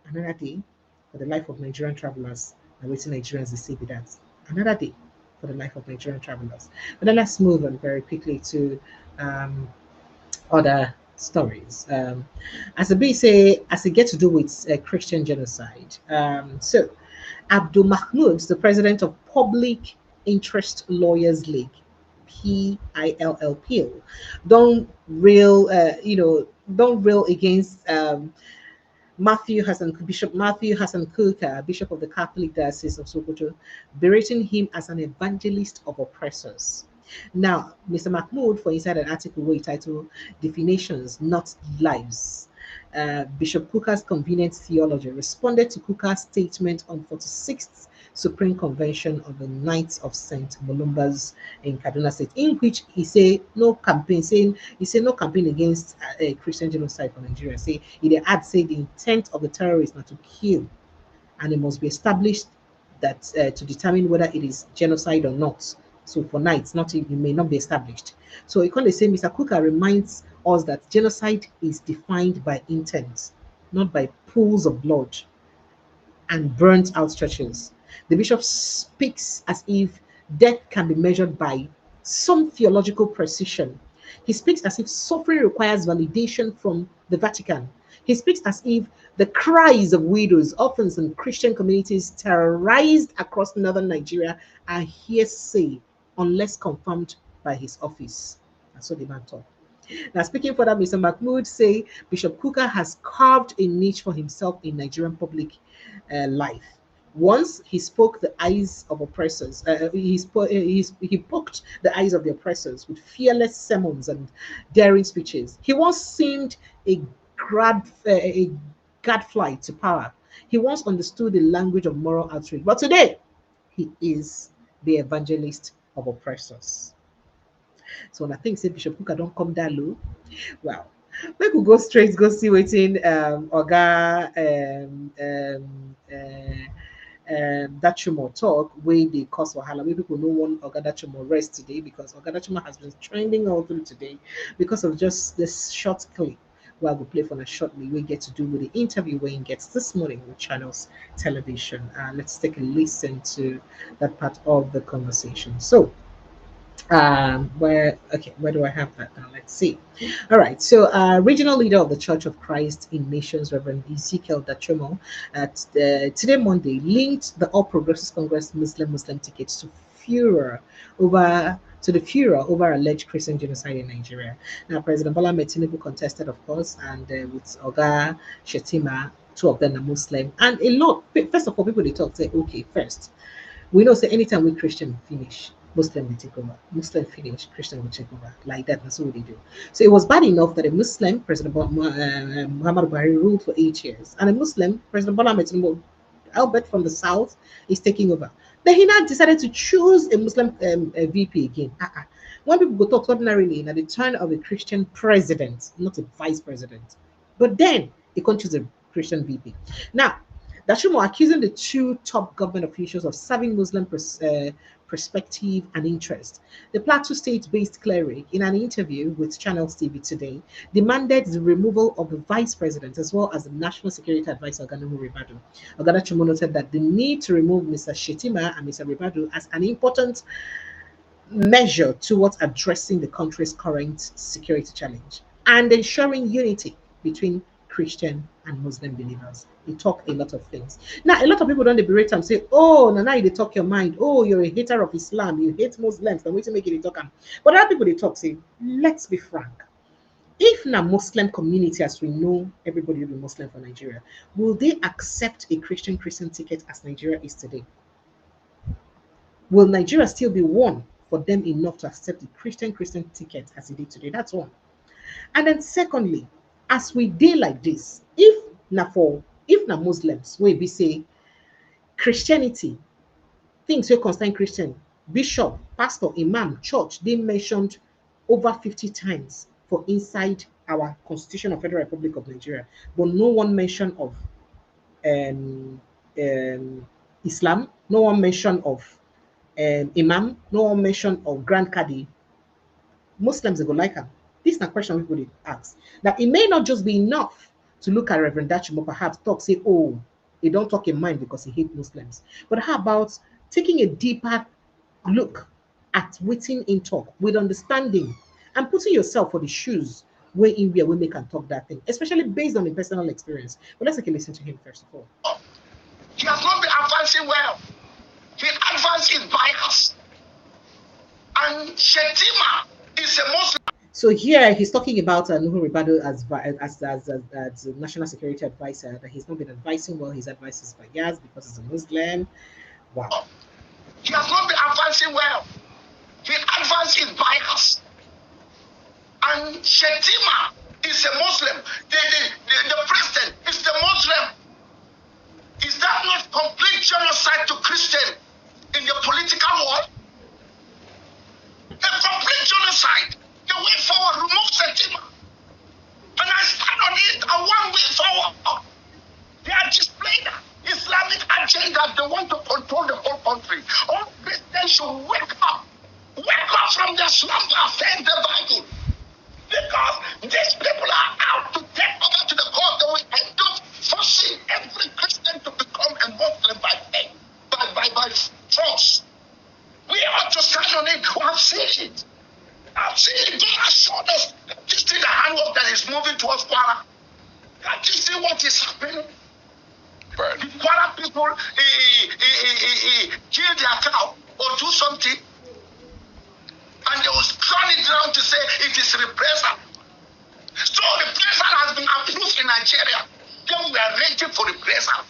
Another day for the life of Nigerian travelers. And waiting Nigerians to see with that. Another day for the life of Nigerian travelers. But then let's move on very quickly to other stories. As a bit say, as it gets to do with Christian genocide. So, Abdul Mahmoud, the president of Public Interest Lawyers League, PILLP, don't rail against Bishop Matthew Hassan Kuka, Bishop of the Catholic Diocese of Sokoto, berating him as an evangelist of oppressors. Now, Mr. Mahmoud, for inside an article where he titled "Definitions, Not Lives," Bishop Kuka's convenient theology responded to Kuka's statement on 46th Supreme Convention of the Knights of St. Molumbas in Kaduna State, in which he said no campaign against Christian genocide for Nigeria. Say he said the intent of the terrorists not to kill, and it must be established that to determine whether it is genocide or not. So for now, it may not be established. So he can say Mr. Kuka reminds us that genocide is defined by intent, not by pools of blood and burnt out churches. The bishop speaks as if death can be measured by some theological precision. He speaks as if suffering requires validation from the Vatican. He speaks as if the cries of widows, orphans, and Christian communities terrorized across northern Nigeria are hearsay unless confirmed by his office. That's what the man talk. Now, speaking further, Mr. Mahmoud say Bishop Kuka has carved a niche for himself in Nigerian public life. Once he spoke the eyes of oppressors. He poked the eyes of the oppressors with fearless sermons and daring speeches. He once seemed a gadfly to power. He once understood the language of moral outrage, but today he is the evangelist of oppressors. So when I think say Bishop Kuka don't come that low, well, we could go straight go see waiting Oga Dachumo talk where they cause wahala. Maybe people know one Oga Dachumo rest today because Oga Dachumo has been trending all through today because of just this short clip where I will play for a shortly. We get to do with the interview where he gets this morning with Channels Television. Let's take a listen to that part of the conversation. So where do I have that now? Let's see. All right, so regional leader of the Church of Christ in Nations, Reverend Ezekiel Dachomo, today Monday linked the All Progressives Congress Muslim tickets to the furor over alleged Christian genocide in Nigeria. Now, President Bola Ahmed Tinubu contested, of course, and with Oga Shetima, two of them are Muslim, and a lot. First of all, people they talk say, okay, first we know say anytime we Christian finish, Muslim will take over. Muslim finish, Christian will take over. Like that, that's what they do. So it was bad enough that a Muslim, President Muhammad Buhari, ruled for 8 years. And a Muslim, President Bola Ahmed Tinubu, Albert from the south, is taking over. Then he now decided to choose a Muslim VP again. When people go talk ordinarily, at the turn of a Christian president, not a vice president. But then he can't choose a Christian VP. Now, Dashumo accusing the two top government officials of serving Muslim perspective and interest. The Plateau State-based cleric, in an interview with Channels TV today, demanded the removal of the vice president as well as the national security advisor Gënøcīde. Ogadachumo noted that the need to remove Mr. Shetima and Mr. Ribadu as an important measure towards addressing the country's current security challenge and ensuring unity between Christian and Muslim believers. He talked a lot of things. Now, a lot of people don't berate and say, oh, now you talk your mind. Oh, you're a hater of Islam. You hate Muslims. Then wait to make it talk. But other people, they talk, say, let's be frank. If the Muslim community, as we know, everybody will be Muslim for Nigeria, will they accept a Christian ticket as Nigeria is today? Will Nigeria still be one for them enough to accept the Christian ticket as it is today? That's one. And then secondly, as we deal like this, if na Muslims, we be say Christianity, things we concern Christian, bishop, pastor, imam, church, they mentioned over 50 times for inside our Constitution of Federal Republic of Nigeria, but no one mention of Islam, no one mention of imam, no one mention of Grand Kadi. Muslims, they go like them. This is a question people ask. Now, it may not just be enough to look at Reverend Dachumo, perhaps talk, say, oh, he don't talk in mind because he hates Muslims. But how about taking a deeper look at waiting in talk with understanding and putting yourself for the shoes where in where we can talk that thing, especially based on the personal experience. But let's take a listen to him first of all. He has not been advancing well. He advanced in bias. And Shetima is a Muslim. So here he's talking about Nuhu Ribadu as national security advisor, that he's not been advising well. His advice is biased because he's a Muslim. Wow. He has not been advancing well. He advanced in bias. And Shetima is a Muslim. The president is the Muslim. Is that not complete genocide to Christian in the political world? A complete genocide. The way forward, remove Shetima. And I stand on it, a one way forward. They are displaying Islamic agenda. They want to control the whole country. All Christians should wake up. Wake up from their slumber, thank the Bible. Because these people are out to take over to the court. They will end up forcing every Christian to become a Muslim by faith, by force. We ought to stand on it. We have seen it. I've seen it. God has shown us. Can't you see the handwork that is moving towards Kwara? Can't you see what is happening? Right. The Kwara people kill their cow or do something, and they will turn it around to say it is reprisal. So reprisal has been approved in Nigeria. Then we are ready for reprisal.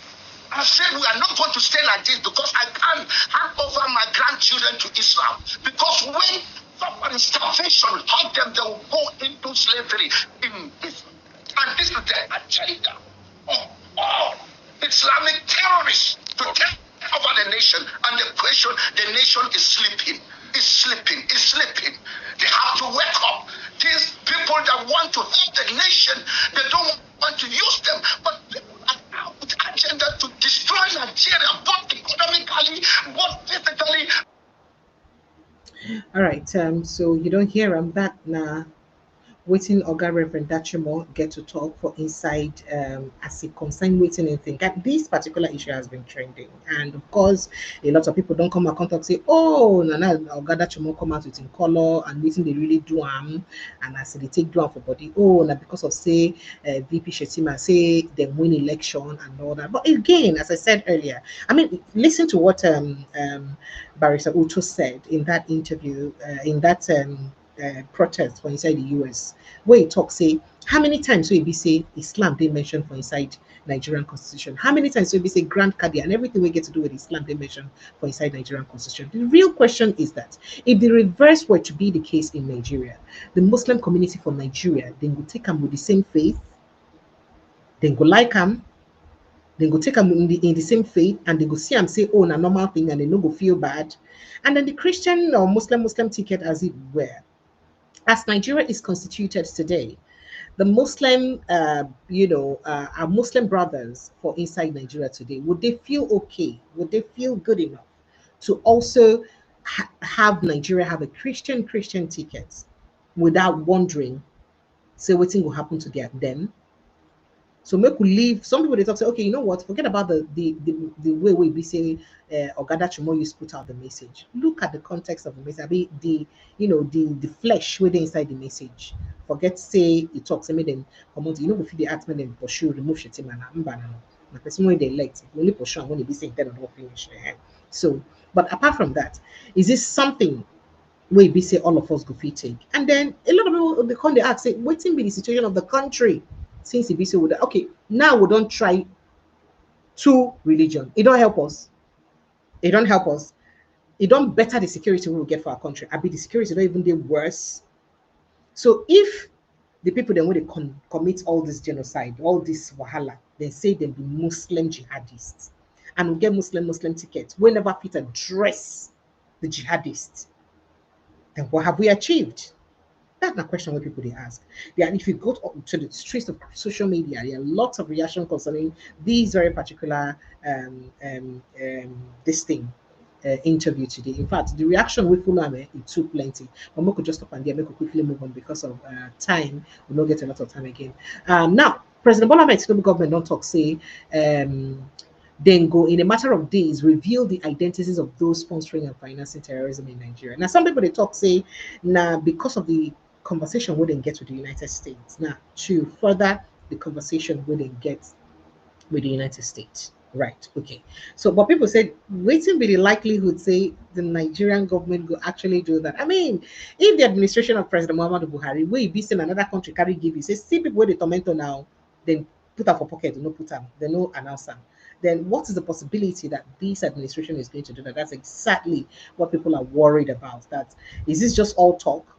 I said we are not going to stay like this because I can't hand over my grandchildren to Islam. Because when somebody starvation hurt them, they will go into slavery in this. And this is the agenda of all Islamic terrorists to take over the nation. And the question, the nation is sleeping. Is sleeping. Is sleeping. They have to wake up. These people that want to help the nation, they don't want to use them. But people are out with agenda to destroy Nigeria, both economically, both physically. All right, so you don't hear him that now. Waiting Oga Reverend Dachumo get to talk for inside as it concern waiting anything. This particular issue has been trending, and of course, a lot of people don't come out and say, "Oh, Nana Oga Dachumo come out with in color and waiting they really do and I say they take do for body. Oh, now because of say VP Shetima say they win election and all that." But again, as I said earlier, I mean, listen to what Barrister Uto said in that interview, in that protest for inside the US, where he talk say how many times we be say Islam they mention for inside Nigerian constitution, how many times we be say Grand Qadi and everything we get to do with Islam they mention for inside Nigerian constitution. The real question is that if the reverse were to be the case in Nigeria, the Muslim community from Nigeria then go take them with the same faith, then go like them, then go take them in the same faith, and they go see and say, oh, a normal thing, and they no go feel bad. And then the Christian or Muslim ticket, as it were, as Nigeria is constituted today, the Muslim, our Muslim brothers for inside Nigeria today, would they feel okay? Would they feel good enough to also have Nigeria have a Christian ticket without wondering, say, what thing will happen to them? So make we leave. Some people they talk say, okay, you know what? Forget about the way we be saying Ogada Chimo used to put out the message. Look at the context of the message. I mean, the flesh within inside the message. Forget say it talks. I mean, them come on. You know, if they ask me them pursue, remove shit man. The person when they elect only pursue when they be saying then not finish. So, but apart from that, is this something we be say all of us go fit take? And then a lot of people they come they ask say, waiting be the situation of the country since it be so that okay, now we don't try two religion. It don't help us. It don't help us. It don't better the security we will get for our country. I be the security don't even get worse. So if the people then when they commit all this genocide, all this wahala, they say they be Muslim jihadists, and we get Muslim tickets. We never fit address the jihadists. Then what have we achieved? That's the question where people they ask. Yeah, if you go to the streets of social media, there are lots of reaction concerning these very particular this thing interview today. In fact, the reaction with Fulame it took plenty. But we could just stop and there, make a quickly move on because of time. We'll not get a lot of time again. Now, President Bola Ahmed Tinubu government don't talk say then go in a matter of days reveal the identities of those sponsoring and financing terrorism in Nigeria. Now, some people they talk say now because of the conversation wouldn't get with the United States. Now, to further the conversation wouldn't get with the United States. Right. Okay. So, but people said, waiting be the likelihood, say the Nigerian government will actually do that. I mean, if the administration of President Muhammadu Buhari will be seen another country carry give you, say, see people with the tomato now, then put up for pocket, no put them, they no announce them. Then what is the possibility that this administration is going to do that? That's exactly what people are worried about. That is this just all talk?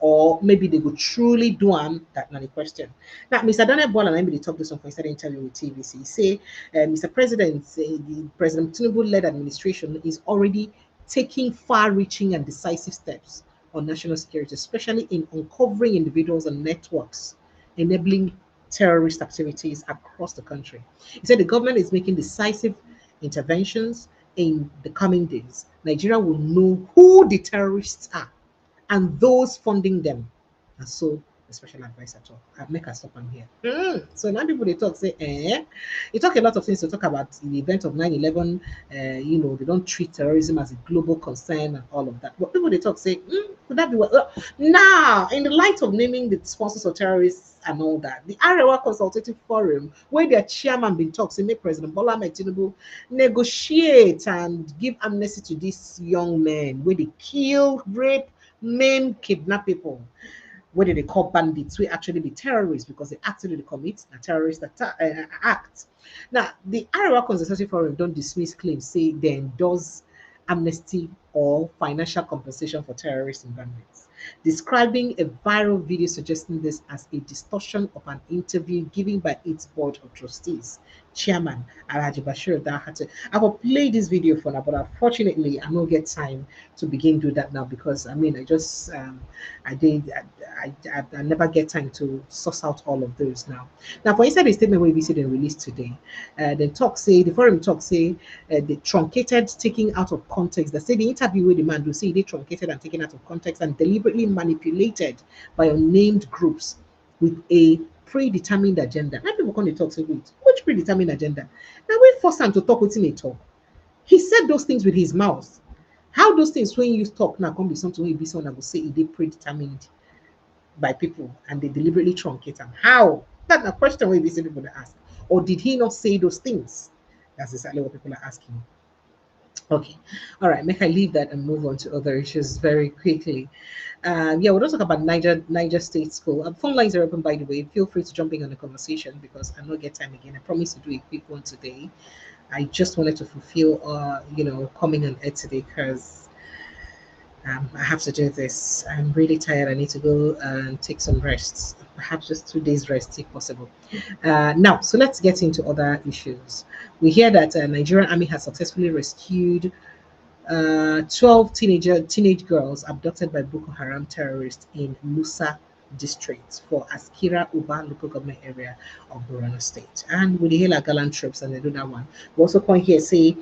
Or maybe they would truly do that not a question. Now, Mr. Daniel Bola and I talked this on for instead interview with TVC. Say, Mr. President, the President Tinubu-led administration is already taking far-reaching and decisive steps on national security, especially in uncovering individuals and networks, enabling terrorist activities across the country. He said the government is making decisive interventions in the coming days. Nigeria will know who the terrorists are and those funding them. And so the special advisor talk. I'll make a stop on here. So now people they talk, say, they talk a lot of things to talk about the event of 9/11. They don't treat terrorism as a global concern and all of that. But people they talk say, could that be what? Now, in the light of naming the sponsors of terrorists and all that, the Arewa Consultative Forum, where their chairman been talking, say, make President Bola Ahmed Tinubu negotiate and give amnesty to these young men where they kill, rape, men, kidnap people, whether they call bandits, we actually be terrorists because they actually commit a terrorist act. Now, the Arewa Consultative Forum don't dismiss claims, say they endorse amnesty or financial compensation for terrorists and bandits, describing a viral video suggesting this as a distortion of an interview given by its board of trustees. Chairman Alhaji Bashir Dahate. I will play this video for now, but unfortunately, I don't get time to begin do that now because I just I never get time to source out all of those now. Now, for inside the statement we see them released today, the forum talk say the truncated, taking out of context. They say the interview with the man do say they truncated and taken out of context and deliberately manipulated by unnamed groups with a predetermined agenda. Now people come to talk say, wait, which predetermined agenda? Now we force him to talk within a talk. He said those things with his mouth. How those things when you talk now can be something when you be someone that will say they predetermined by people and they deliberately truncate them. How? That's a question we be people to ask. Or did he not say those things? That's exactly what people are asking. Okay. All right. Make I leave that and move on to other issues very quickly. Yeah, we'll talk about Niger State School. Phone lines are open, by the way. Feel free to jump in on the conversation because I not get time again. I promise to do a quick one today. I just wanted to fulfill, coming on air today because I have to do this. I'm really tired. I need to go and take some rests. Perhaps just 2 days rest if possible. Now, so let's get into other issues. We hear that Nigerian army has successfully rescued 12 teenage girls abducted by Boko Haram terrorists in Musa district for Askira Uba local government area of Borno State. And with the Hela Gallant troops and they do that one. We also point here say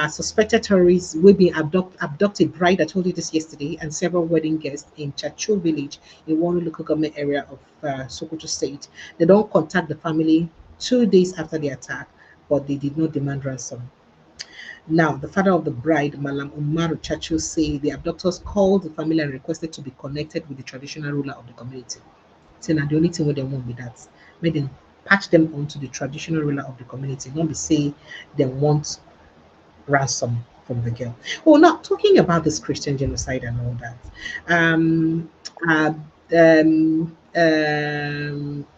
suspected terrorists will be abducted bride. I told you this yesterday, and several wedding guests in Chacho village in one local government area of Sokoto State. They don't contact the family 2 days after the attack, but they did not demand ransom. Now, the father of the bride, Malam Umaru Chacho, say the abductors called the family and requested to be connected with the traditional ruler of the community. Saying that the only thing they want with that, made them patch them onto the traditional ruler of the community, not be say they want ransom from the girl. Oh, now talking about this Christian genocide and all that. Um, uh,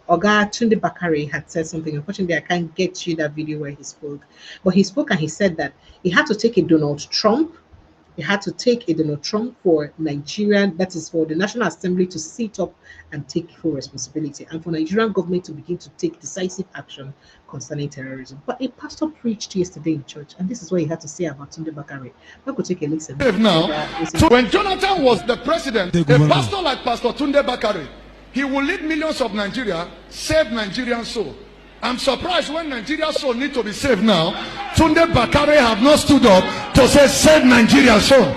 Oga Tunde Bakare had said something. Unfortunately, I can't get you that video where he spoke, but he spoke and he said that he had to take a Donald Trump. He had to take a Donald Trump for Nigerian, that is for the National Assembly to sit up and take full responsibility, and for Nigerian government to begin to take decisive action concerning terrorism. But a pastor preached yesterday in church, and this is what he had to say about Tunde Bakare. We could take a listen. Now, so when Jonathan was the president, a pastor like Pastor Tunde Bakare, he will lead millions of Nigeria, save Nigerian soul. I'm surprised when Nigeria's soul need to be saved now. Tunde Bakare have not stood up to say save Nigeria's soul.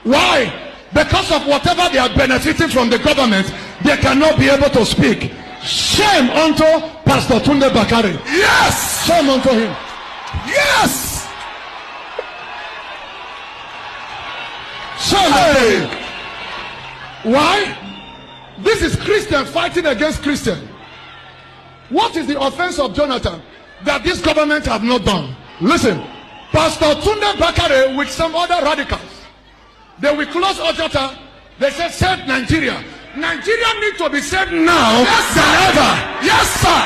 Why? Because of whatever they are benefiting from the government, they cannot be able to speak. Shame unto Pastor Tunde Bakare. Yes! Shame unto him. Yes! Shame unto him. Why? This is Christian fighting against Christian. What is the offense of Jonathan that this government have not done? Listen, Pastor Tunde Bakare with some other radicals, they will close Ojota. They say save Nigeria. Nigeria need to be saved now, yes, than ever. Yes, sir.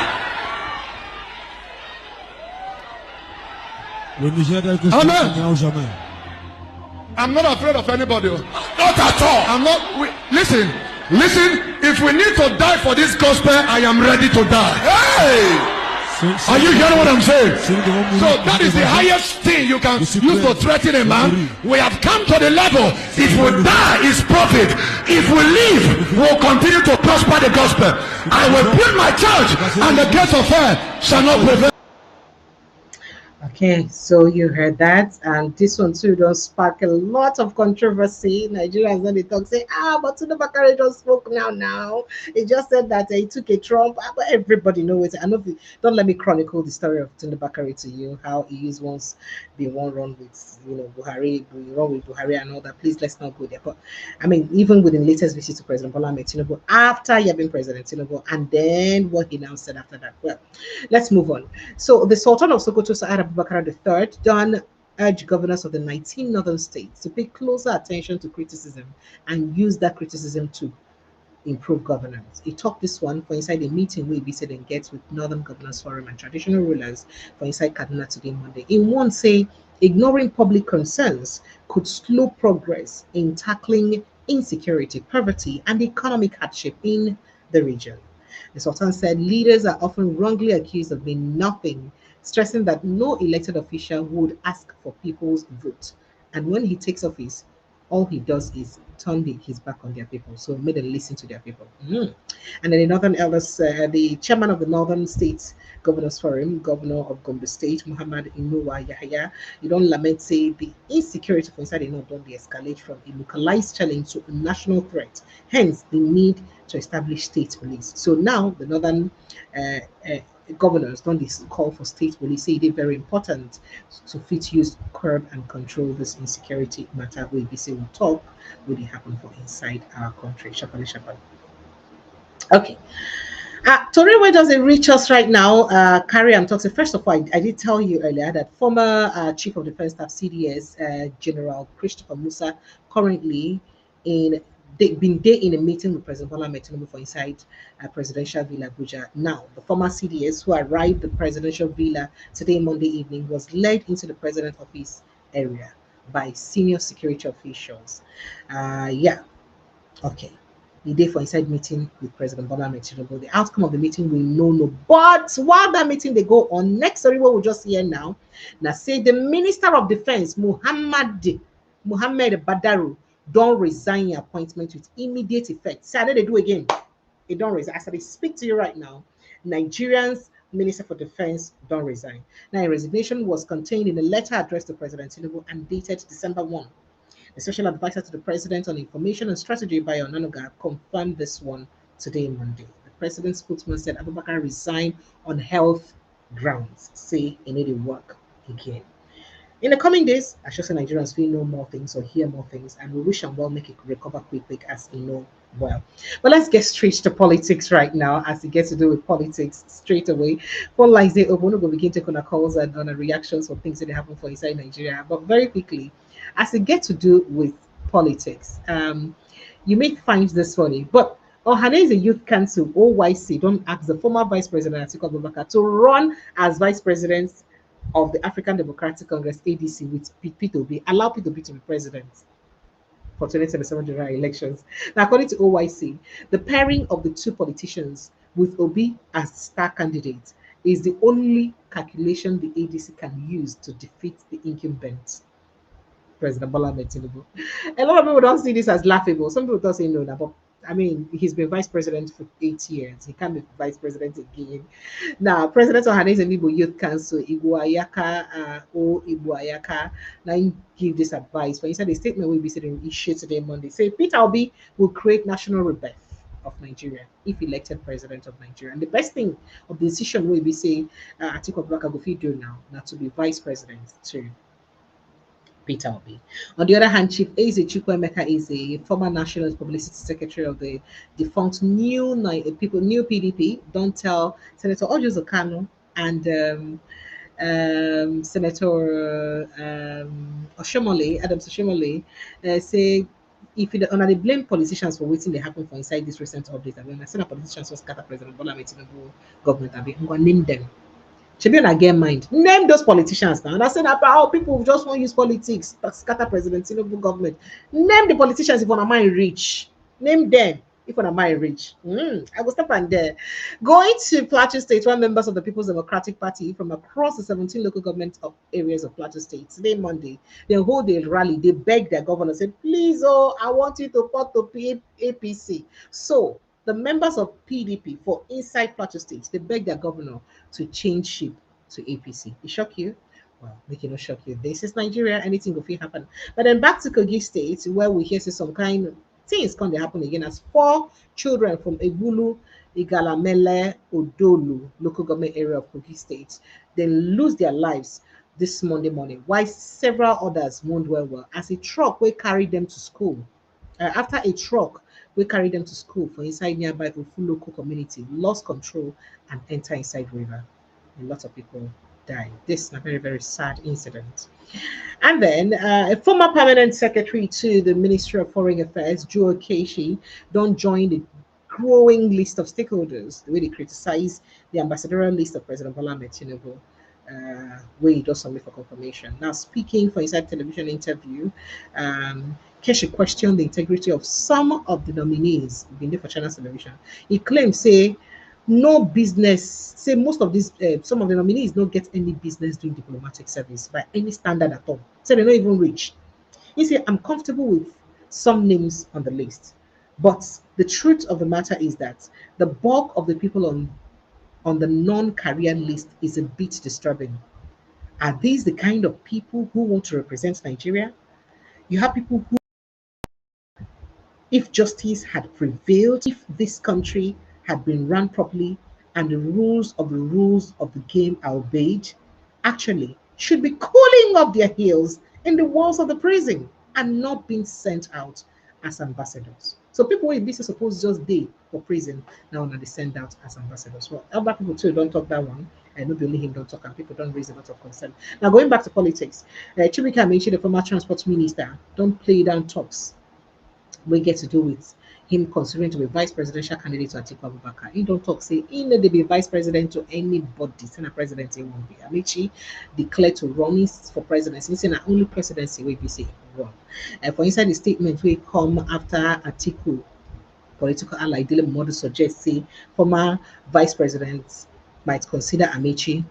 Amen. I'm not afraid of anybody. Not at all. I'm not. Listen. If we need to die for this gospel, I am ready to die. Hey! Are you hearing what I'm saying? So that is the highest thing you can use to threaten a man. We have come to the level. If we die, is profit. If we live, we'll continue to prosper the gospel. I will build my church, and the gates of hell shall not prevail. Okay, so you heard that, and this one too does spark a lot of controversy. Nigerians when they talk say, but Tunde Bakare just spoke now. He just said that he took a Trump, but everybody knows it. I know. Don't let me chronicle the story of Tunde Bakare to you, how he used once the one run with Buhari, run with Buhari and all that. Please let's not go there. But I mean, even with the latest visit to President Bola Ahmed Tinubu after he had been President Tinubu, and then what he now said after that. Well, let's move on. So the Sultan of Sokoto, Sa'ad Abubakar III, done urge governors of the 19 northern states to pay closer attention to criticism and use that criticism to improve governance. He talked this one for inside a meeting where he visited and gets with Northern Governors Forum and traditional rulers for inside Kaduna today, Monday. In one say, ignoring public concerns could slow progress in tackling insecurity, poverty, and economic hardship in the region. The Sultan said leaders are often wrongly accused of being nothing, stressing that no elected official would ask for people's vote. And when he takes office, all he does is turn his back on their people. So made them listen to their people. And then the Northern Elders, the chairman of the Northern States Governors Forum, Governor of Gombe State, Muhammad Inuwa Yahya, you don't lament say the insecurity for inside the North don't de-escalate from a localized challenge to a national threat. Hence, the need to establish state police. So now the Northern governors don't call for state police, say they're very important to fit use, curb and control this insecurity matter. We say will talk will it happen for inside our country. Shapali. Okay. Tori, where does it reach us right now? Carrie, I'm talking. First of all, I did tell you earlier that former Chief of Defense Staff (CDS) General Christopher Musa, currently in been there in a meeting with President Bola Ahmed Tinubu for inside Presidential Villa Abuja. Now, the former CDS who arrived at the Presidential Villa today, Monday evening, was led into the President's office area by senior security officials. Yeah, okay. The day for inside meeting with President Bola Ahmed Tinubu. The outcome of the meeting we know no. But while that meeting they go on, next story what we just hear now. Now say the Minister of Defense Muhammad Badaru don't resign your appointment with immediate effect. Say they do again. They don't resign. As I speak to you right now, Nigerians Minister for Defense don't resign. Now, a resignation was contained in a letter addressed to President Tinubu and dated December 1. The special advisor to the president on information and strategy, Bayo Onanuga, confirmed this one today, Monday. The president's spokesman said Abubakar resigned on health grounds. Say he needed work again. In the coming days, I sure say Nigerians will know more things or hear more things, and we wish them well make it recover quick as they know well. But let's get straight to politics right now, as it gets to do with politics straight away. Phone lines they open, we'll begin taking our calls and on reactions for things that happen for inside Nigeria. But very quickly, as it gets to do with politics, you may find this funny, but Ohaneze Youth Council (OYC) don't ask the former Vice President Atiku Abubakar to run as Vice President of the African Democratic Congress (ADC) with Peter Obi, allow Peter Obi to be president for 2027 general elections. Now, according to OYC, the pairing of the two politicians with Obi as star candidate is the only calculation the ADC can use to defeat the incumbent President Bola Ahmed Tinubu. A lot of people don't see this as laughable. Some people don't say no, but I mean, he's been vice president for 8 years. He can't be vice president again. Now, President Ohaneze Igbo Youth Council, Igbo Ayaka, now he give this advice. For instance, a statement will be said in issue today, Monday. Say Peter Obi will create national rebirth of Nigeria if elected president of Nigeria. And the best thing of the decision will be say, Atiku Abubakar go fit do now to be vice president too. Peter Obi. On the other hand, Chief Eze Chukwuemeka is a former National Publicity Secretary of the defunct new PDP. Don't tell Senator Ojo Kanu and Senator Adams Oshomole, say if you they blame politicians for waiting they happen for inside this recent update. I mean, I said politicians was scatter President Bola Ahmed Tinubu government. I'm going to name them. Should be again mind. Name those politicians now. And I said that people just want to use politics to scatter President Tinubu government. Name the politicians if one of mine rich. Name them if one of mine rich. I will stop and there. Going to Plateau State, where members of the People's Democratic Party from across the 17 local government areas of Plateau State today, Monday, they hold a rally. They beg their governor, say, please, I want you to put to APC. So the members of PDP for inside Plateau State, they beg their governor to change ship to APC. It shock you? Well, make it not shock you. This is Nigeria, anything will happen. But then back to Kogi State, where we hear some kind of things can happen again, as 4 children from Ebulu, Igalamele, Odolu, local government area of Kogi State, they lose their lives this Monday morning, while several others wound well as a truck will carry them to school. After a truck we carried them to school for inside nearby Ofu local community, lost control and enter inside river. A lot of people died. This is a very, very sad incident. And then a former permanent secretary to the Ministry of Foreign Affairs, Joe Keshi, don't join the growing list of stakeholders, the way they criticize the ambassadorial list of President Bola Ahmed Tinubu, where he does something for confirmation. Now, speaking for inside television interview, Keshi questioned the integrity of some of the nominees being there for China's television. He claimed, say, no business, say most of these, some of the nominees don't get any business doing diplomatic service by any standard at all. So they're not even rich. He said, I'm comfortable with some names on the list. But the truth of the matter is that the bulk of the people on the non-career list is a bit disturbing. Are these the kind of people who want to represent Nigeria? You have people who, if justice had prevailed, if this country had been run properly and the rules of the game are obeyed, actually should be cooling up their heels in the walls of the prison and not being sent out as ambassadors. So people will be supposed just day for prison now they send out as ambassadors. Well, other people too don't talk that one. And not only him don't talk, and people don't raise a lot of concern. Now going back to politics, Chibika Amici, the former transport minister, don't play down talks we get to do with him considering to be vice presidential candidate to Atiku Abubakar. He don't talk say he need to be vice president to anybody. Senate president he won't be. Amici declared to run for presidency. He's not only presidency we be say run. For inside the statement we come after Atiku political ally Dele Momodu suggests say former vice president might consider Amici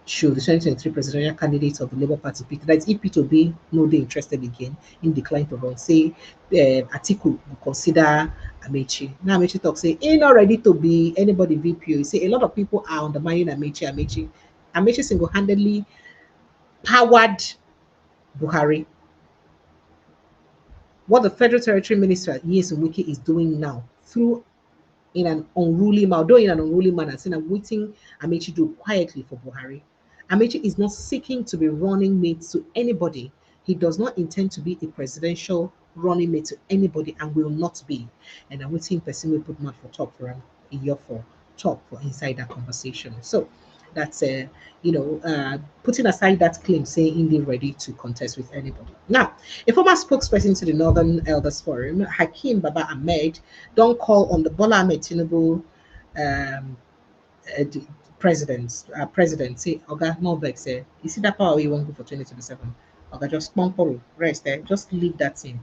should the 2023 presidential candidate of the Labour Party, Peter, that is, if Peter Obi no they interested again in decline to run, say Atiku will consider Amechi. Now Amechi talk say he not ready to be anybody VP. He say a lot of people are undermining Amechi. Amechi single-handedly powered Buhari. What the Federal Territory Minister Nyesom Wike is doing now through in an unruly manner, though in an unruly manner, saying I'm waiting Amechi do quietly for Buhari. Amechi is not seeking to be running mate to anybody. He does not intend to be a presidential running mate to anybody and will not be. And I'm waiting person will put mouth for talk for a year for talk for inside that conversation. So that's putting aside that claim saying India ready to contest with anybody. Now, a former spokesperson to the Northern Elders Forum, Hakeem Baba Ahmed, don't call on the Bola Ahmed Tinubu president say Oga Norbeck say you see that power you want to go for 2027. Oga just sponsor rest there, just leave that thing,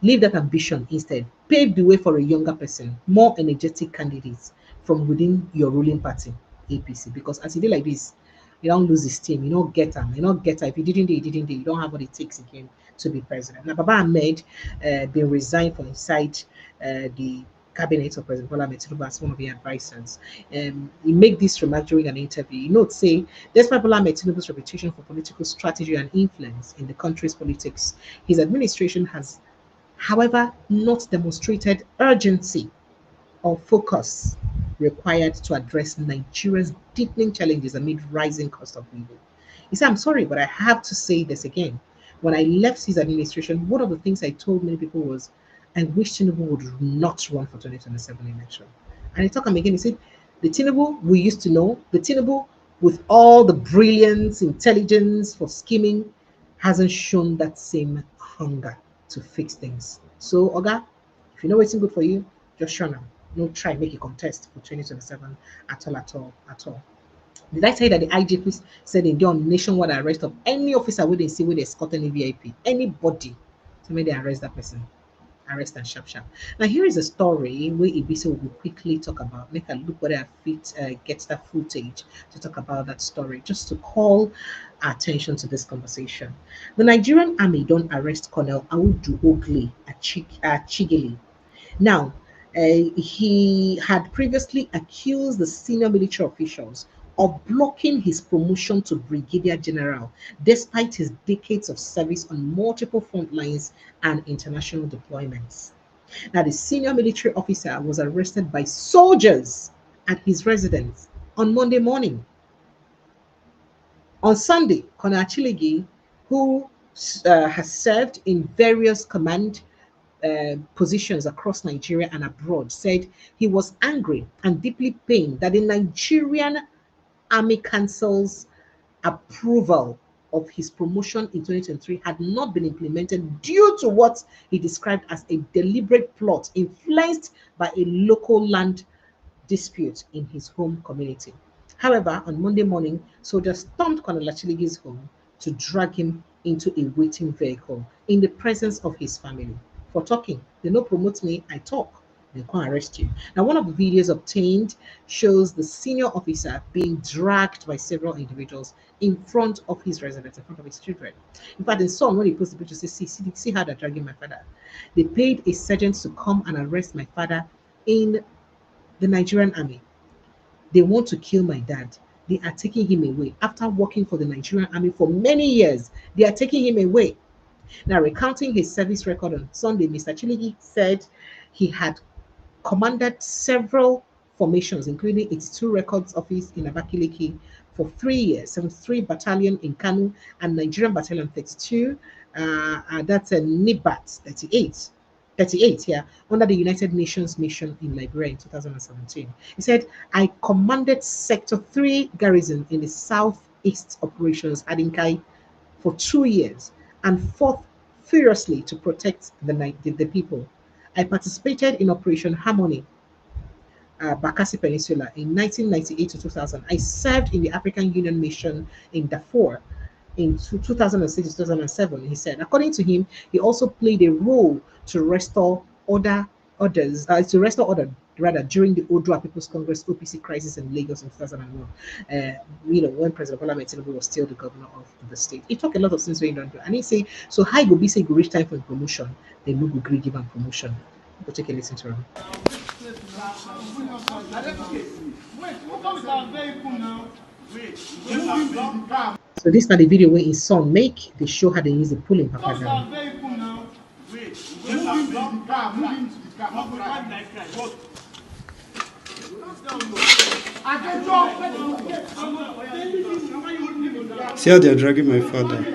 leave that ambition instead. Pave the way for a younger person, more energetic candidates from within your ruling party, APC. Because as you do like this, you don't lose his team, you don't get him, you don't get him. If you didn't do, you didn't do, you don't have what it takes again to be president. Now Baba Ahmed been resigned from inside the cabinet of President Bola Ahmed Tinubu as one of the advisors. He made this remark during an interview. He notes say, despite Bola Ahmed Tinubu's reputation for political strategy and influence in the country's politics, his administration has, however, not demonstrated urgency or focus required to address Nigeria's deepening challenges amid rising cost of living. He said, I'm sorry, but I have to say this again. When I left his administration, one of the things I told many people was, I wish Tinubu would not run for 2027 election. And he talked again, he said, the Tinubu we used to know, the Tinubu with all the brilliance, intelligence for scheming, hasn't shown that same hunger to fix things. So, Oga, if you know what's good for you, just show now. No try make a contest for 2027 at all. Did I say that the IGP said in their nationwide arrest of any officer with they see with escort any VIP, anybody, so maybe they arrest that person? Arrest and sharp. Now here is a story where Ibisa will quickly talk about, make a look whether I fit gets that footage to talk about that story, just to call our attention to this conversation. The Nigerian army don't arrest Colonel Audu Ogle at Chigili. Now, he had previously accused the senior military officials of blocking his promotion to brigadier general, despite his decades of service on multiple front lines and international deployments. Now, the senior military officer was arrested by soldiers at his residence on Monday morning. On Sunday, Colonel Achilegi, who has served in various command positions across Nigeria and abroad, said he was angry and deeply pained that the Nigerian Army Council's approval of his promotion in 2023 had not been implemented due to what he described as a deliberate plot influenced by a local land dispute in his home community. However, on Monday morning, soldiers stormed Colonel Achiligi's home to drag him into a waiting vehicle in the presence of his family. For talking, they no promote me, I talk. They can't arrest you. Now, one of the videos obtained shows the senior officer being dragged by several individuals in front of his residence, in front of his children. In fact, the son, when he posted the picture, says, see how they're dragging my father. They paid a sergeant to come and arrest my father in the Nigerian army. They want to kill my dad. They are taking him away. After working for the Nigerian army for many years, they are taking him away. Now, recounting his service record on Sunday, Mr. Chiligi said he had commanded several formations, including its 2 records office in Abakaliki for 3 years, 73 Battalion in Kanu and Nigerian Battalion 32, that's a NIBAT 38 38, yeah, under the United Nations mission in Liberia in 2017. He said, I commanded Sector 3 garrison in the Southeast Operations Adinkai for 2 years and fought furiously to protect the people. I participated in Operation Harmony, Bakassi Peninsula in 1998 to 2000. I served in the African Union mission in Darfur in 2006 to 2007. He said, according to him, he also played a role to restore order rather during the Odua People's Congress OPC crisis in Lagos in 2001. When President Bola Ahmed Tinubu was still the governor of the state. He talked a lot of things going on, and he say, so how go be say go reach time for promotion, then no go agree give him promotion. Go take a listen to him. So this is the video where his son make. They show how they use the pulling papa down. See how they're dragging my father.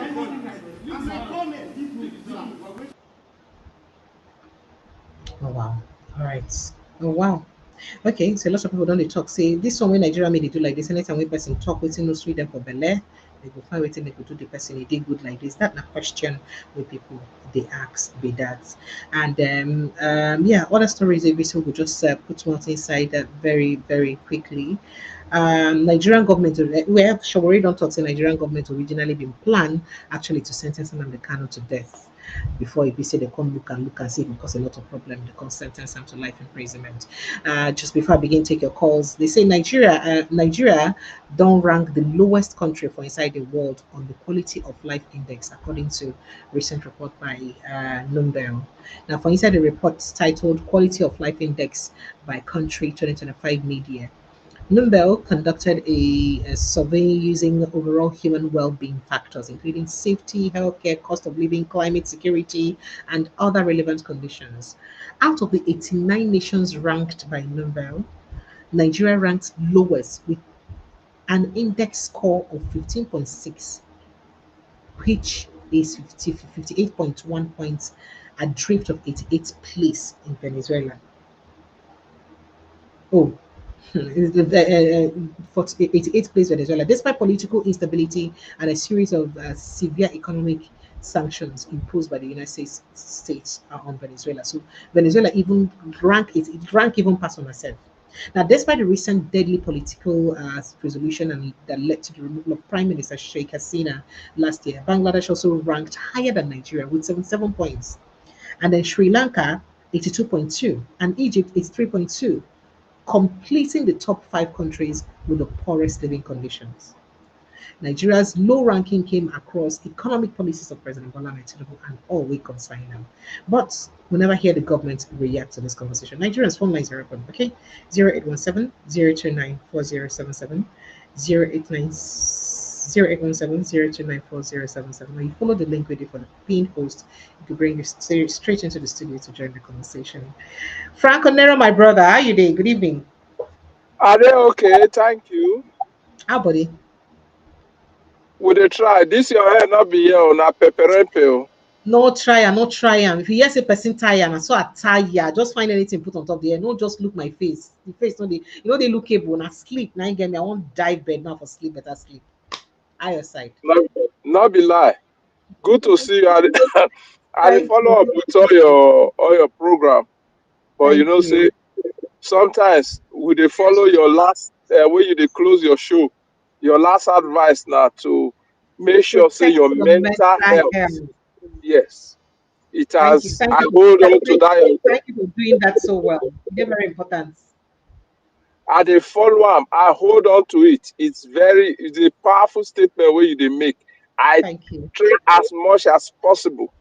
Oh wow. All right. Oh wow. Okay, so lots of people don't talk. Say this one when Nigeria made it do like this, anytime when person talk waiting no street them for Bele, they go find waiting they go do the person he did good like this. That's a question where people they ask be that. And yeah, other stories we will just put one inside that very, very quickly. Nigerian government, where Shawari don't talk, say Nigerian government originally been planned actually to sentence Nnamdi Kanu to death before it be said they come look and see because a lot of problem they come sentence them to life imprisonment. Just before I begin take your calls, they say Nigeria don't rank the lowest country for inside the world on the quality of life index according to recent report by Numbel. Now for inside the report titled Quality of Life Index by Country 2025 Media, Numbel conducted a survey using overall human well-being factors, including safety, healthcare, cost of living, climate security, and other relevant conditions. Out of the 89 nations ranked by Numbel, Nigeria ranks lowest with an index score of 15.6, which is 58.1 points, a drift of 88th place in Venezuela. Oh, 88th place Venezuela, despite political instability and a series of severe economic sanctions imposed by the United States on Venezuela. So Venezuela even rank even past on herself. Now, despite the recent deadly political resolution and that led to the removal of Prime Minister Sheikh Hasina last year, Bangladesh also ranked higher than Nigeria with 77 points, and then Sri Lanka 82.2, and Egypt is 3.2. Completing the top 5 countries with the poorest living conditions. Nigeria's low ranking came across economic policies of President Bola Ahmed Tinubu and all we concern them. But we never hear the government react to this conversation. Nigerians phone lines are open, okay? 0817 029 4077, 0817 029 When you follow the link with you for the pinned post, it will bring you straight into the studio to join the conversation. Franco Nero, my brother, how you doing? Good evening. Are they okay? Thank you. How buddy? Would they try? This your hair not be here on a pepperempe. No try am, no try am. If you hear say person tire, na so I tire. Just find anything put on top there. No, just look my face. The face no dey, they lookable. Na sleep. Now get me. I want dive bed now for sleep. Better sleep. Eye your side. Not be lie. Good to see you. I follow up you. with all your program, but Thank you know, you. say sometimes we dey follow your last when you dey close your show. Your last advice now to make sure say Protect your mental health. Yes, it Thank you. has. Thank I you. hold on to that. Thank you for doing that so well. They're very important. I dey follow am. I hold on to it. It's a powerful statement where you dey make. I Thank you. try as much as possible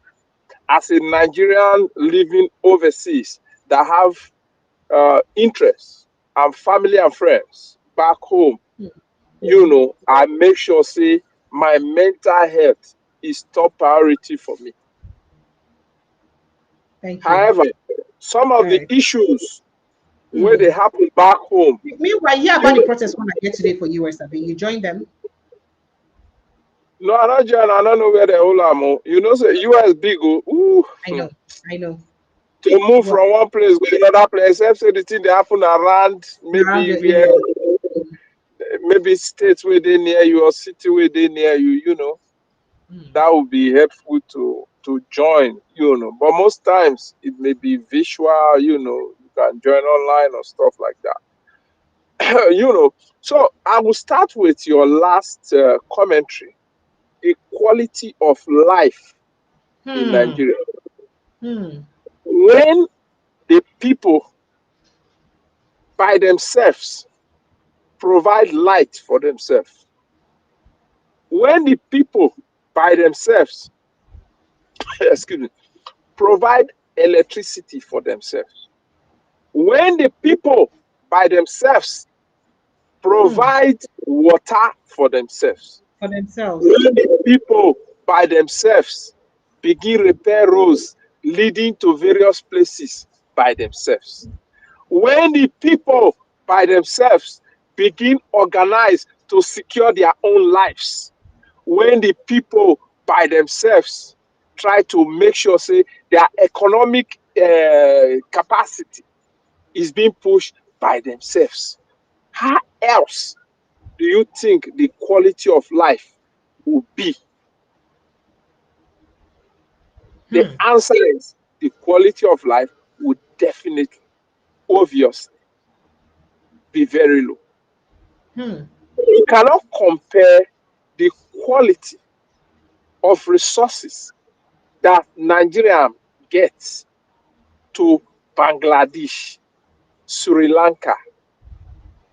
as a Nigerian living overseas that have interests and family and friends back home. You know, I make sure say my mental health is top priority for me. Thank you. However, some of the issues where they happen back home. Meanwhile, hear about the protest when I get today for US. You join them? No, I don't know where they all are. You know, say US big. Ooh. I know. to move from one place to another place, except say the thing they happen around maybe where, maybe states within near you or city within near you, you know, that would be helpful to join, you know. But most times it may be visual, you know, you can join online or stuff like that. You know, so I will start with your last commentary, equality of life in Nigeria. When the people by themselves provide light for themselves, when the people by themselves, excuse me, provide electricity for themselves, when the people by themselves provide water for themselves, when the people by themselves begin repair roads leading to various places by themselves, when the people by themselves begin organize to secure their own lives, when the people by themselves try to make sure say their economic capacity is being pushed by themselves, how else do you think the quality of life will be? The answer is the quality of life would definitely, obviously, be very low. You cannot compare the quality of resources that Nigeria gets to Bangladesh, Sri Lanka.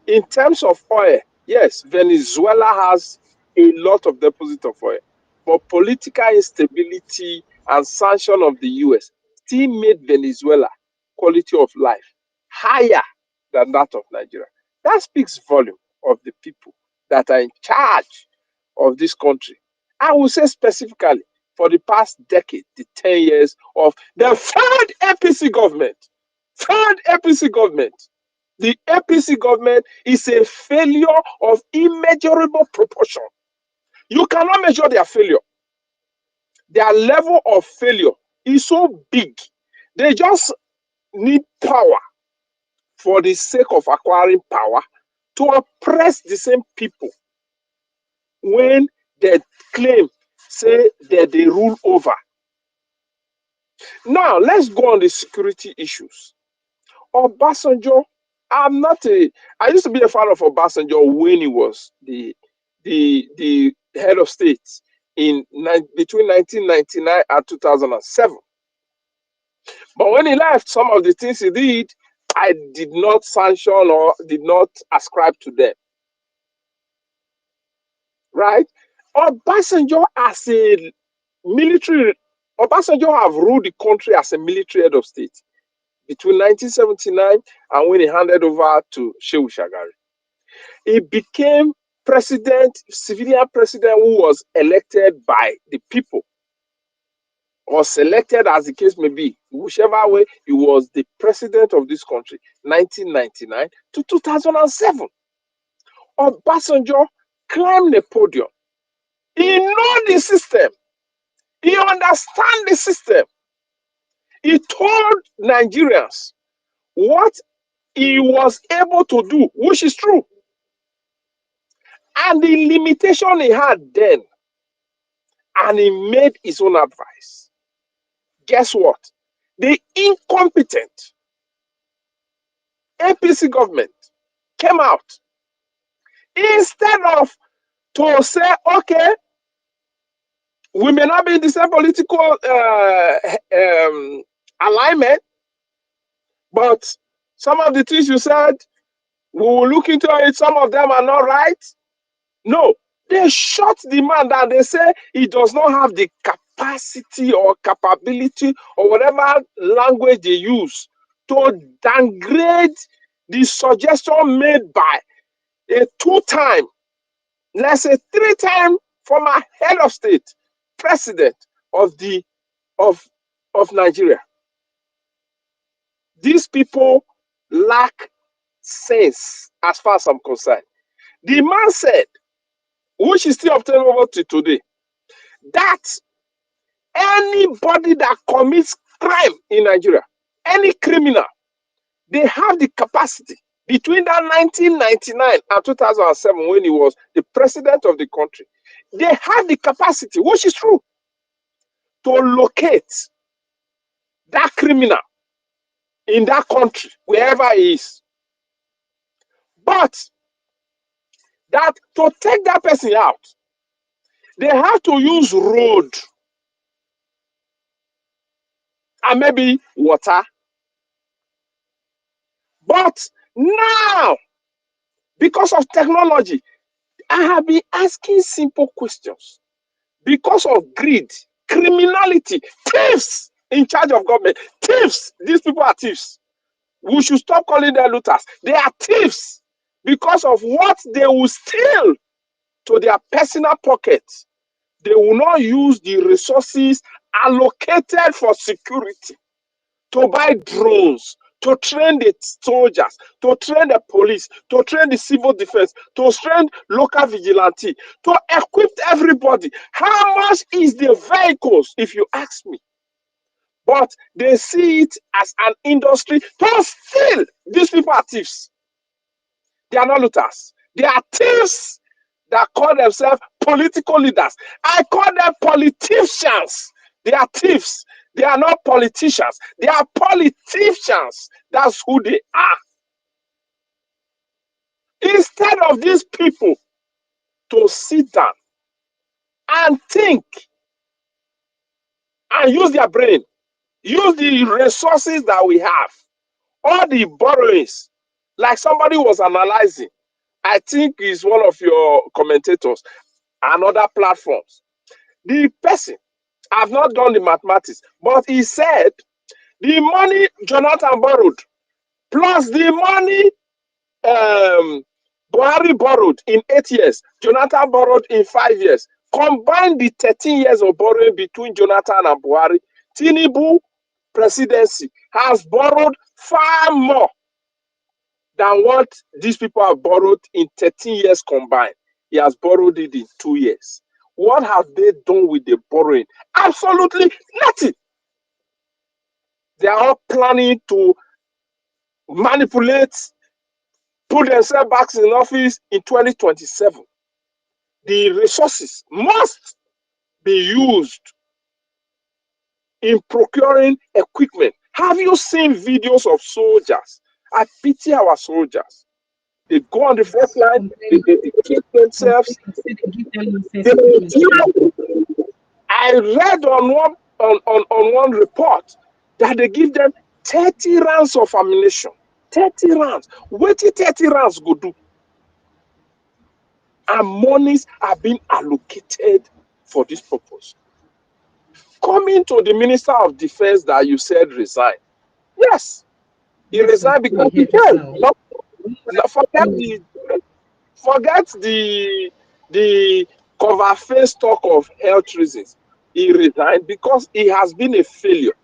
In terms of oil, yes, Venezuela has a lot of deposit of oil, but political instability and sanction of the US still made Venezuela quality of life higher than that of Nigeria. That speaks volume of the people that are in charge of this country. I will say specifically for the past decade, the 10 years of the third APC government. Third APC government. The APC government is a failure of immeasurable proportion. You cannot measure their failure. Their level of failure is so big. They just need power for the sake of acquiring power to oppress the same people when they claim, say that they rule over. Now, let's go on the security issues. Obasanjo, I used to be a fan of Obasanjo when he was the head of state between 1999 and 2007. But when he left, some of the things he did, I did not sanction or did not ascribe to them. Right? Obasanjo as a military, Obasanjo have ruled the country as a military head of state between 1979 and when he handed over to Shehu Shagari. He became president, civilian president who was elected by the people or selected as the case may be, whichever way. He was the president of this country 1999 to 2007. Obasanjo climbed the podium. He knows the system. He understands the system. He told Nigerians what he was able to do, which is true. And the limitation he had then, and he made his own advice. Guess what? The incompetent APC government came out. Instead of to say, okay, we may not be in the same political alignment, but some of the things you said, we will look into it, some of them are not right. No, they shut the man down. They say he does not have the capacity or capability or whatever language they use to downgrade the suggestion made by a two-time, let's say three-time former head of state, president of Nigeria. These people lack sense as far as I'm concerned. The man said, which is still obtainable to today, that anybody that commits crime in Nigeria, any criminal, they have the capacity between that 1999 and 2007 when he was the president of the country. They have the capacity, which is true, to locate that criminal in that country, wherever he is. But that to take that person out, they have to use road and maybe water. But now, because of technology, I have been asking simple questions. Because of greed, criminality, thieves in charge of government, thieves, these people are thieves. We should stop calling them looters. They are thieves because of what they will steal to their personal pockets. They will not use the resources allocated for security to buy drones, to train the soldiers, to train the police, to train the civil defense, to train local vigilante, to equip everybody. How much is the vehicles, if you ask me? But they see it as an industry to steal. These people are thieves. They are not looters. They are thieves that call themselves political leaders. I call them politicians. They are thieves. They are not politicians. They are politicians. That's who they are. Instead of these people to sit down and think and use their brain, use the resources that we have, all the borrowings, like somebody was analyzing, I think is one of your commentators and other platforms. The person, I've not done the mathematics, but he said the money Jonathan borrowed plus the money Buhari borrowed in 8 years, Jonathan borrowed in 5 years. Combine the 13 years of borrowing between Jonathan and Buhari, Tinubu presidency has borrowed far more than what these people have borrowed in 13 years combined. He has borrowed it in 2 years. What have they done with the borrowing? Absolutely nothing. They are all planning to manipulate, put themselves back in office in 2027. The resources must be used in procuring equipment. Have you seen videos of soldiers? I pity our soldiers. They go on the front line, they keep themselves. I read on one report that they give them 30 rounds of ammunition. 30 rounds. What did 30 rounds go do? And monies are being allocated for this purpose. Coming to the Minister of Defense that you said resigned. Yes, he resigned because he can. Forget the cover face talk of health reasons. He resigned because he has been a failure.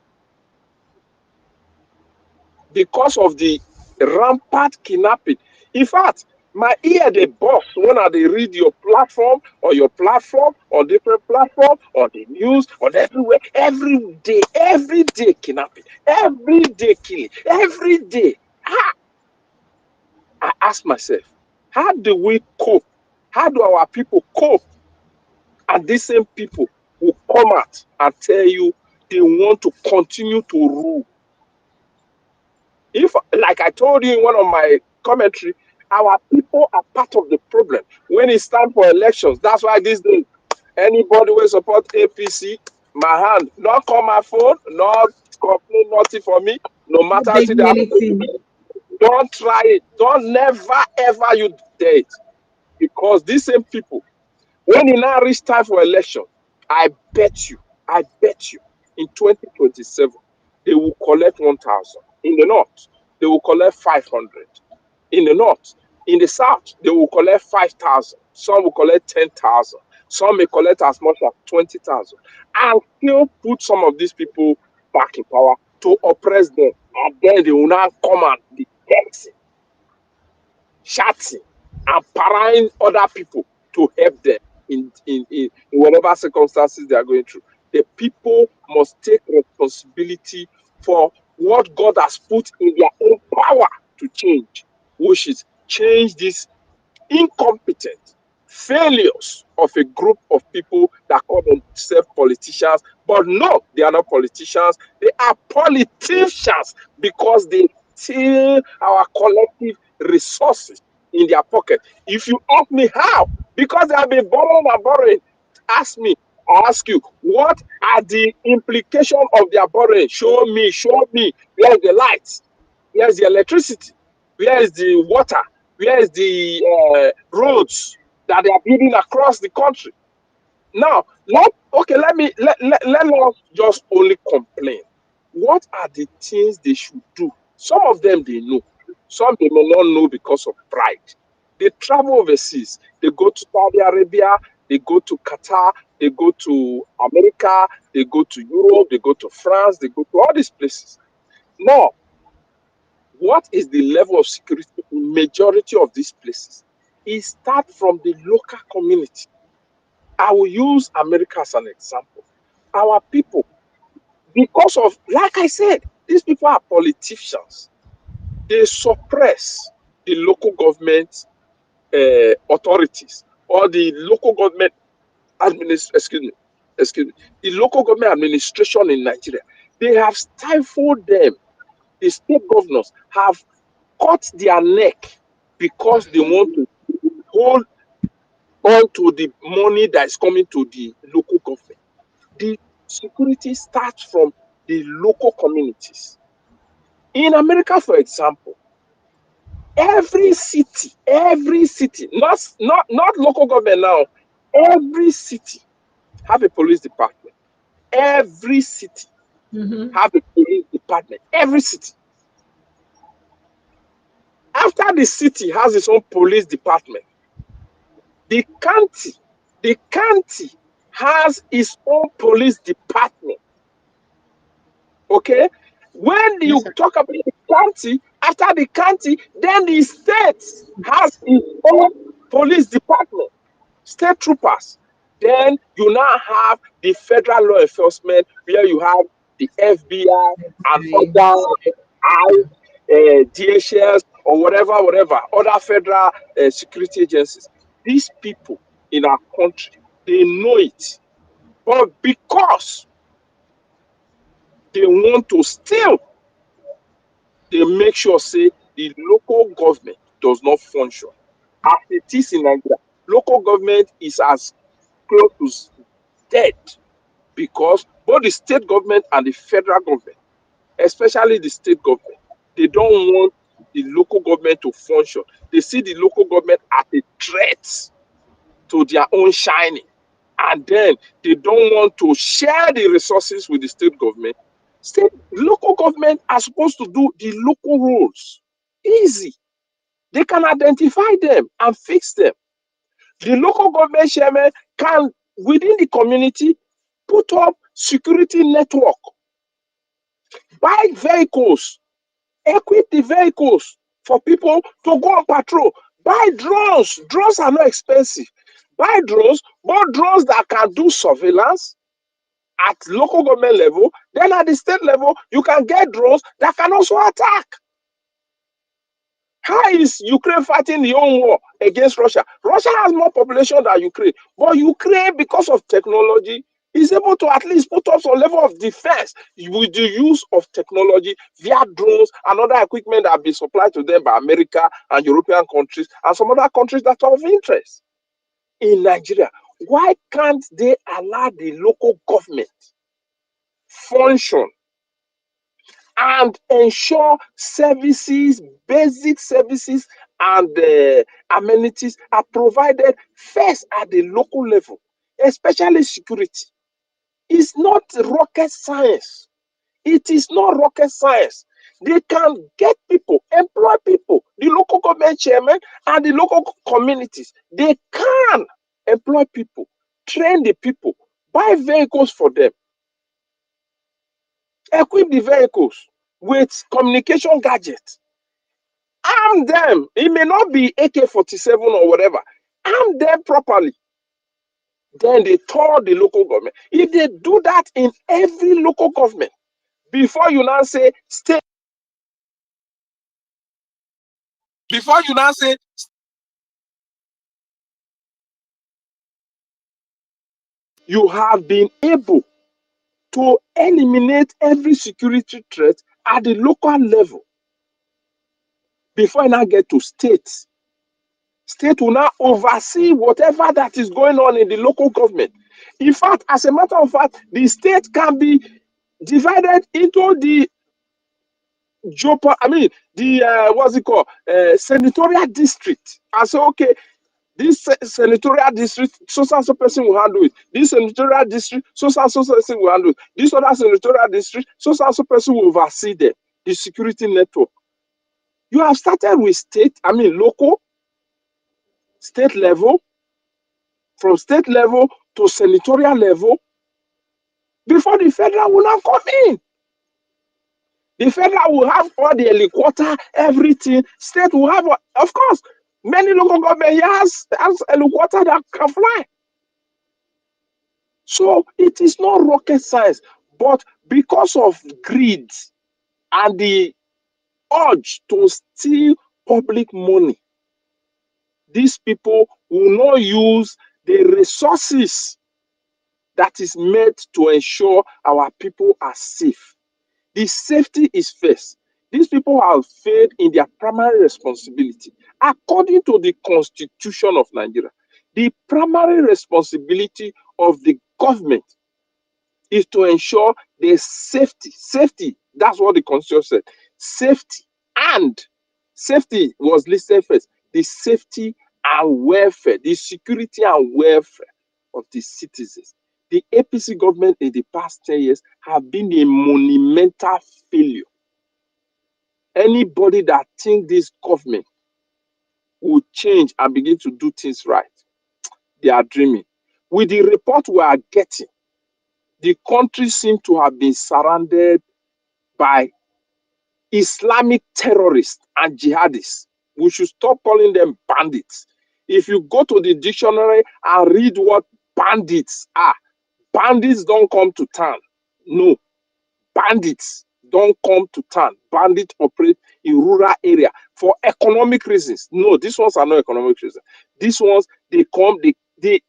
Because of the rampant kidnapping. In fact, my ear they burst when they read your platform or on different platform, on the news, on everywhere, every day kidnapping, every day killing, every day. I ask myself, how do we cope? How do our people cope? And these same people will come out and tell you they want to continue to rule. If, like I told you in one of my commentary, our people are part of the problem. When it's time for elections, that's why these days, anybody will support APC, my hand, not call my phone, not complain nothing for me, no matter that. Don't try it. Don't never ever you dare it. Because these same people, when it now reach time for election, I bet you, in 2027, they will collect 1,000. In the north, they will collect 500. In the north, in the south, they will collect 5,000. Some will collect 10,000. Some may collect as much as 20,000. And still put some of these people back in power to oppress them. And then they will now come and be texting, chatting, and parying other people to help them in whatever circumstances they are going through. The people must take responsibility for what God has put in their own power to change, which is change these incompetent failures of a group of people that call themselves politicians. But no, they are not politicians. They are politicians because they steal our collective resources in their pocket. If you ask me how, because they have been borrowing and borrowing, ask me. I ask you, what are the implications of their borrowing? Show me. Where is the lights? Where is the electricity? Where is the water? Where is the roads that they are building across the country? Now, let us just only complain. What are the things they should do? Some of them they know. Some they may not know because of pride. They travel overseas. They go to Saudi Arabia. They go to Qatar. They go to America. They go to Europe. They go to France. They go to all these places. Now, what is the level of security in majority of these places? It starts from the local community. I will use America as an example. Our people, because of, like I said, these people are politicians. They suppress the local government authorities or the local government the local government administration in Nigeria. They have stifled them. The state governors have cut their neck because they want to hold on to the money that is coming to the local government. The security starts from the local communities. In America, for example, every city, not local government now, every city have a police department. Every city have a police department. Every city. After the city has its own police department, the county has its own police department. Okay? When you talk about the county, after the county, then the state has its own police department, state troopers. Then you now have the federal law enforcement, where you have the FBI and other DHS or whatever, other federal security agencies. These people in our country, they know it. But because they want to steal, they make sure say the local government does not function. As it is in Nigeria, local government is as close to dead because both the state government and the federal government, especially the state government, they don't want the local government to function. They see the local government as a threat to their own shining. And then they don't want to share the resources with the state government. Local government are supposed to do the local rules. Easy. They can identify them and fix them. The local government chairman can, within the community, put up security network, buy vehicles, equip the vehicles for people to go on patrol, buy drones. Drones are not expensive. Buy drones, but drones that can do surveillance at local government level. Then at the state level, you can get drones that can also attack. How is Ukraine fighting the own war against Russia? Russia has more population than Ukraine, but Ukraine, because of technology, is able to at least put up some level of defense with the use of technology via drones and other equipment that have been supplied to them by America and European countries and some other countries that are of interest. In Nigeria, why can't they allow the local government function and ensure services, basic services, and amenities are provided first at the local level, especially security? It's not rocket science. It is not rocket science. They can get people, employ people, the local government chairman and the local communities. They can employ people, train the people, buy vehicles for them, equip the vehicles with communication gadgets, arm them. It may not be AK-47 or whatever. Arm them properly. Then they told the local government. If they do that in every local government, Before you now say state, before you now say you have been able to eliminate every security threat at the local level. Before you now get to states, state will now oversee whatever that is going on in the local government. In fact, as a matter of fact, the state can be divided into the what's it called? Senatorial district. I say, okay, this senatorial district, so person will handle it. This senatorial district, so person will handle it. This other senatorial district, so person will oversee them. The security network. You have started with local, state level, from state level to senatorial level, before the federal will not come in. The federal will have all the helicopter, everything. State will have, of course, many local government here has helicopter that can fly. So it is not rocket science, but because of greed and the urge to steal public money, these people will not use the resources that is meant to ensure our people are safe. The safety is first. These people have failed in their primary responsibility. According to the Constitution of Nigeria, the primary responsibility of the government is to ensure the safety. Safety, that's what the Constitution said. Safety was listed first. The safety and welfare, the security and welfare of the citizens. The APC government in the past 10 years have been a monumental failure. Anybody that thinks this government will change and begin to do things right, they are dreaming. With the report we are getting, the country seems to have been surrounded by Islamic terrorists and jihadists. We should stop calling them bandits. If you go to the dictionary and read what bandits are, bandits don't come to town. No, bandits don't come to town. Bandits operate in rural area for economic reasons. No, these ones are not economic reasons. These ones, they come, they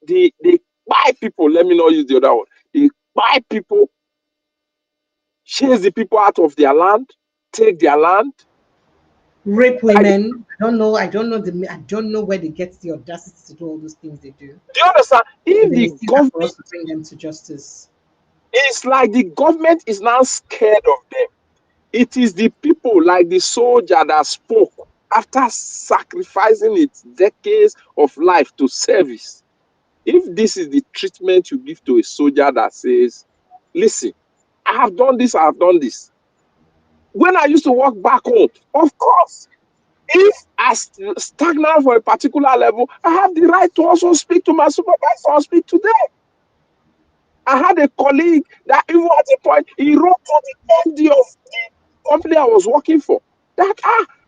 buy people. Let me not use the other one. They buy people, chase the people out of their land, take their land, Rape women. I don't know where they get the audacity to do all those things they do. Do you understand? If They the still have for us government, to bring them to justice. it's like the government is now scared of them. It is the people like the soldier that spoke after sacrificing its decades of life to service. If this is the treatment you give to a soldier that says, listen, I have done this, I have done this. When I used to work back home, of course, if I stagnant for a particular level, I have the right to also speak to my supervisor or speak to them. I had a colleague that even at a point, he wrote to the MD of the company I was working for that,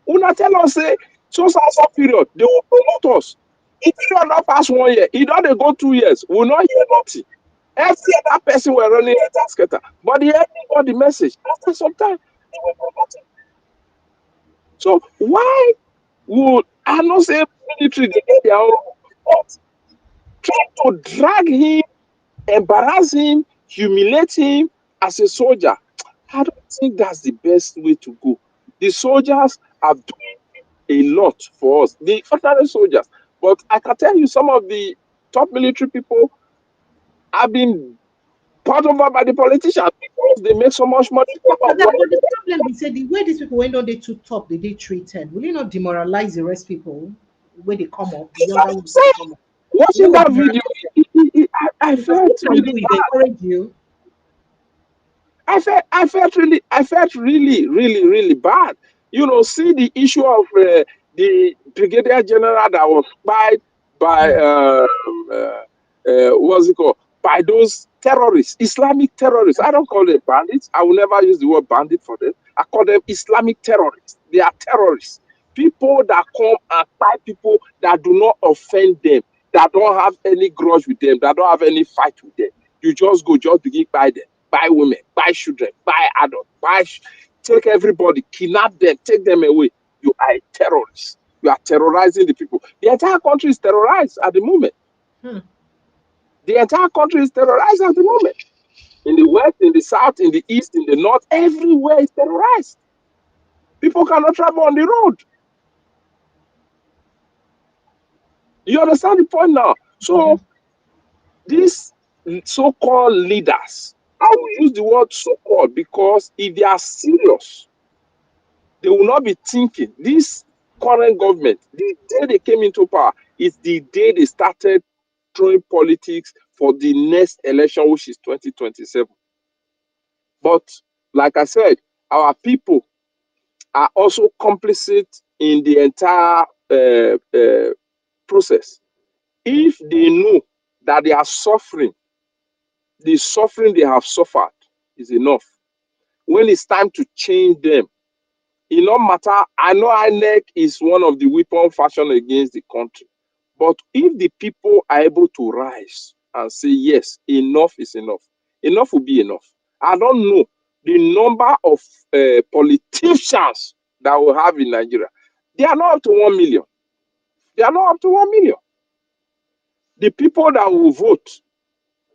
una tell us, say, so period, they will promote us. If you don't not pass 1 year, it don't go 2 years, we'll not hear nothing. Every other person were running a task, but the MD got the message. After some time, they were promoted. So why would I not say military they get their own, but try to drag him, embarrass him, humiliate him as a soldier? I don't think that's the best way to go. The soldiers are doing a lot for us, the ordinary soldiers. But I can tell you, some of the top military people have been part over by the politicians because they make so much money. But the problem is that the way these people went on they too top, they treated. Will you not demoralize the rest people when they come up, the younger ones that come up? Watching that video, I Because felt what can really do is bad. encourage you. I felt really, really, really bad. You know, see the issue of the brigadier general that was spied by what's it called? By those terrorists, Islamic terrorists. I don't call them bandits. I will never use the word bandit for them. I call them Islamic terrorists. They are terrorists. People that come and buy people that do not offend them, that don't have any grudge with them, that don't have any fight with them. You just go, just begin by them. buy women, buy children, buy adults, take everybody, kidnap them, take them away. You are a terrorist. You are terrorizing the people. The entire country is terrorized at the moment. The entire country is terrorized at the moment. In the west, in the south, in the east, in the north, everywhere is terrorized. People cannot travel on the road. You understand the point now? So these so-called leaders, I will use the word so-called because if they are serious, they will not be thinking. This current government, the day they came into power, is the day they started throwing politics for the next election, which is 2027. But like I said, our people are also complicit in the entire process. If they know that they are suffering, the suffering they have suffered is enough. When it's time to change them, it no matter. I know INEC is one of the weapon fashioned against the country, but if the people are able to rise and say yes, enough is enough, enough will be enough. I don't know the number of politicians that we have in Nigeria. They are not up to 1 million. They are not up to 1 million. The people that will vote,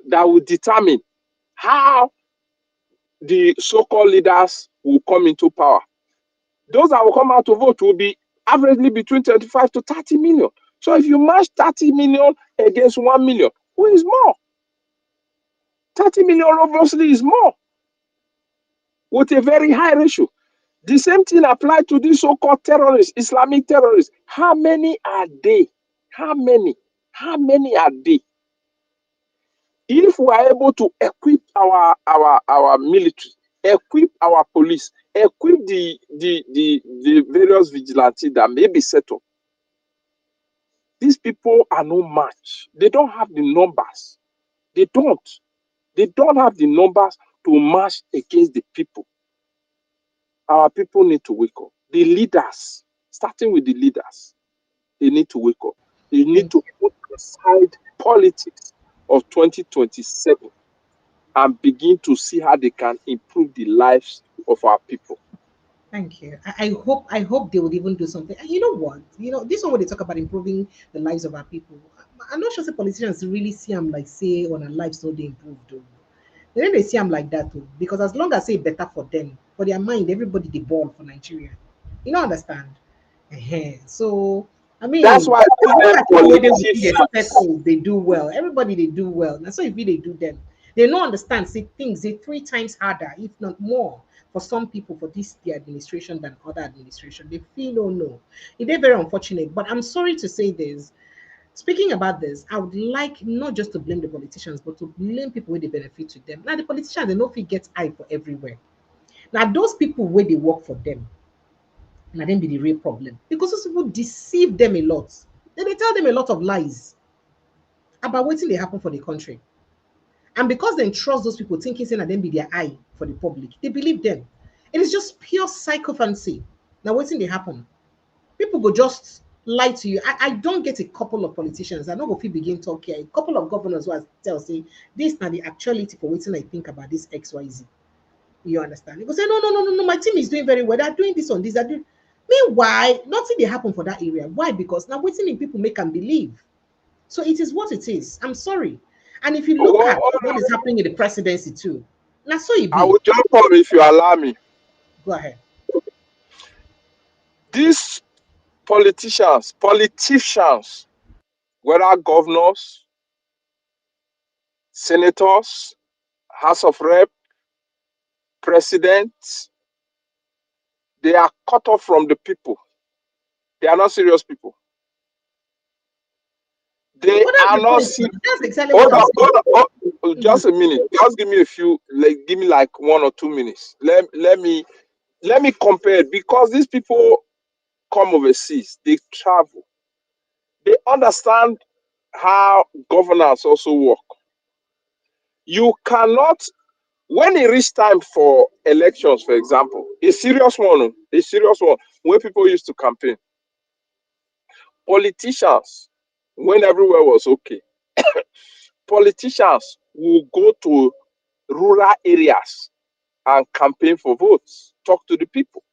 that will determine how the so-called leaders will come into power. Those that will come out to vote will be averagely between 25 to 30 million. So if you match 30 million against 1 million, who is more? 30 million obviously is more, with a very high ratio. The same thing applies to these so-called terrorists, Islamic terrorists. How many are they? How many? How many are they? If we are able to equip our military, equip our police, equip the various vigilantes that may be set up, these people are no match. They don't have the numbers. They don't. They don't have the numbers to match against the people. Our people need to wake up. The leaders, starting with the leaders, they need to wake up. They need to put aside politics of 2027 and begin to see how they can improve the lives of our people. Thank you. I hope they would even do something. And you know what? This one when they talk about improving the lives of our people. I'm not sure the politicians really see them like say on our lives so they improve though. They don't they see them like that too. Because as long as say better for them, for their mind, everybody they ball for Nigeria. You don't understand? So I That's mean, why as I long tell as people where they will see politicians. they settle, they do well. Everybody they do well. That's so if they do them. They don't understand, say things they 3 times harder, if not more, for some people for this the administration than other administration. They feel oh no. It is very unfortunate. But I'm sorry to say this. Speaking about this, I would like not just to blame the politicians, but to blame people where they benefit to them. Now the politicians they know if it gets eye for everywhere. Now those people where they work for them, and then be the real problem. Because those people deceive them a lot. Then they tell them a lot of lies about what they happen for the country. And because they trust those people, thinking saying that them be their eye for the public, they believe them. It is just pure psychophancy. Now, what's in they happen? People go just lie to you. I don't get a couple of politicians. I know if we begin talking, a couple of governors who are tell say this now the actuality for waiting I think about this XYZ. You understand? They go say, no, my team is doing very well. They're doing this on this, they're doing. Meanwhile, nothing they happen for that area. Why? Because now waiting in people make them believe. So it is what it is. I'm sorry. And if you look Well, at what is happening in the presidency too, now so it I be. will jump up if you allow me. Go ahead. These politicians, whether governors, senators, House of Rep, presidents, they are cut off from the people. They are not serious people. They Well, that's are the not point. serious. That's exactly what Hold I'm on, saying. Mhm. just a minute. Just give me a few, give me like 1 or 2 minutes. Let me compare it because these people come overseas, they travel, they understand how governance also work. You cannot, when it reach time for elections, for example, a serious one, when people used to campaign, politicians, when everywhere was okay, politicians will go to rural areas and campaign for votes. Talk to the people.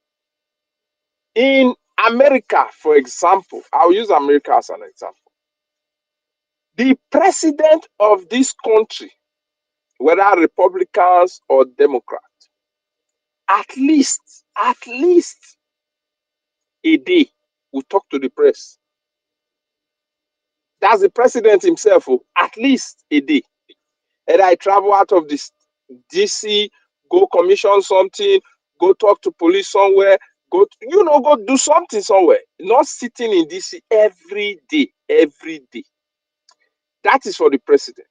In America, for example, I'll use America as an example. The president of this country, whether Republicans or Democrats, at least a day will talk to the press. That's the president himself, at least a day. And I travel out of this DC, go commission something, go talk to police somewhere, go do something somewhere. Not sitting in DC every day. That is for the president.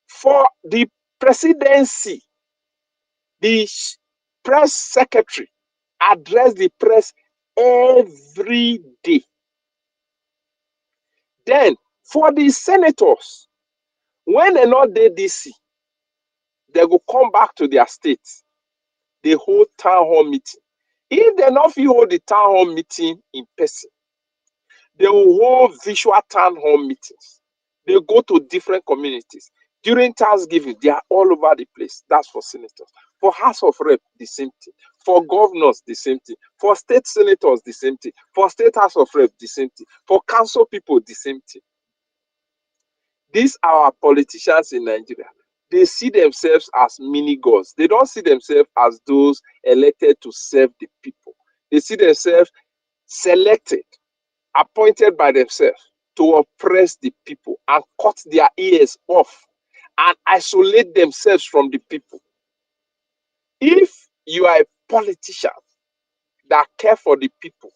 For the presidency, the press secretary address the press every day. Then for the senators, when they're not there DC, they will come back to their states. They hold town hall meeting. If they not hold the town hall meeting in person, they will hold visual town hall meetings. They go to different communities. During Thanksgiving, they are all over the place. That's for senators. For House of Rep, the same thing. For governors, the same thing. For state senators, the same thing. For state House of Rep, the same thing. For council people, the same thing. These are our politicians in Nigeria. They see themselves as mini gods. They don't see themselves as those elected to serve the people. They see themselves selected, appointed by themselves to oppress the people and cut their ears off and isolate themselves from the people. If you are a politician that care for the people,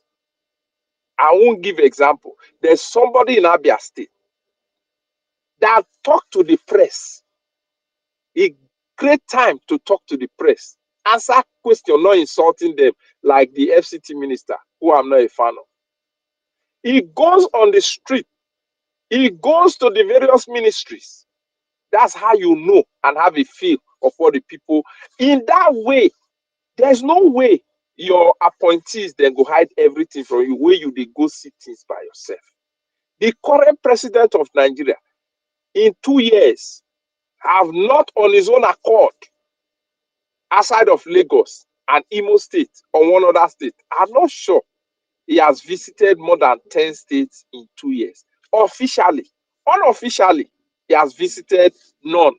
I won't give example. There's somebody in Abia State that talk to the press. A great time to talk to the press. Answer question, not insulting them like the FCT minister, who I'm not a fan of. He goes on the street. He goes to the various ministries. That's how you know and have a feel of what the people. In that way, there's no way your appointees then go hide everything from you, where you they go see things by yourself. The current president of Nigeria, in 2 years, have not on his own accord, outside of Lagos and Imo State or one other state, I'm not sure he has visited more than 10 states in 2 years. Officially, unofficially, he has visited none.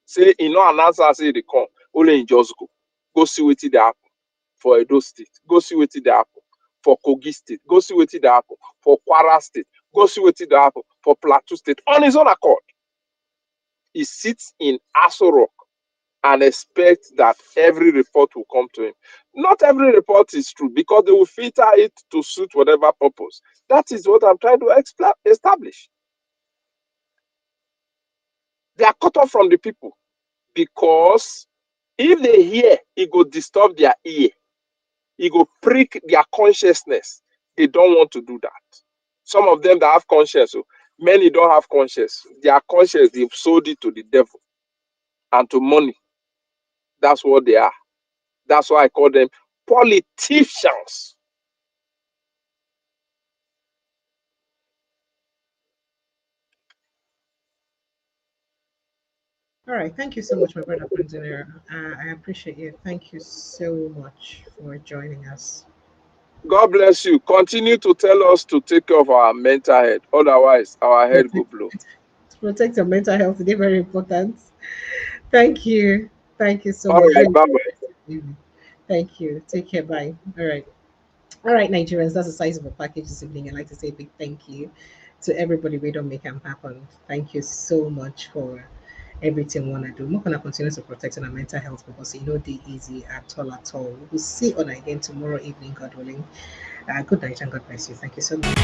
Say, he no announce and say they come. Only in just go. Go see what they happen for Edo State. Go see what they happen for Kogi State. Go see what they happen for Kwara State. Go see what they happen for Plateau State. On his own accord. He sits in Aso Rock and expects that every report will come to him. Not every report is true, because they will filter it to suit whatever purpose. That is what I'm trying to establish. They are cut off from the people, because if they hear, it will disturb their ear. It will prick their consciousness. They don't want to do that. Some of them that have conscience, many don't have conscience. Their conscience, they've sold it to the devil and to money. That's what they are. That's why I call them politicians. All right. Thank you so much, my brother Engineer. I appreciate you. Thank you so much for joining us. God bless you. Continue to tell us to take care of our mental health. Otherwise, our head will blow. To protect your mental health today, very important. Thank you. Thank you so All much. right, bye-bye. Thank you. Take care. Bye. All right. All right, Nigerians, that's the size of a package this evening. I'd like to say a big thank you to everybody. We don't make them happen. Thank you so much for everything wanna do. We're gonna continue to protect our mental health, because you know they easy at all. We'll see on again tomorrow evening, God willing. Good night and God bless you. Thank you so much.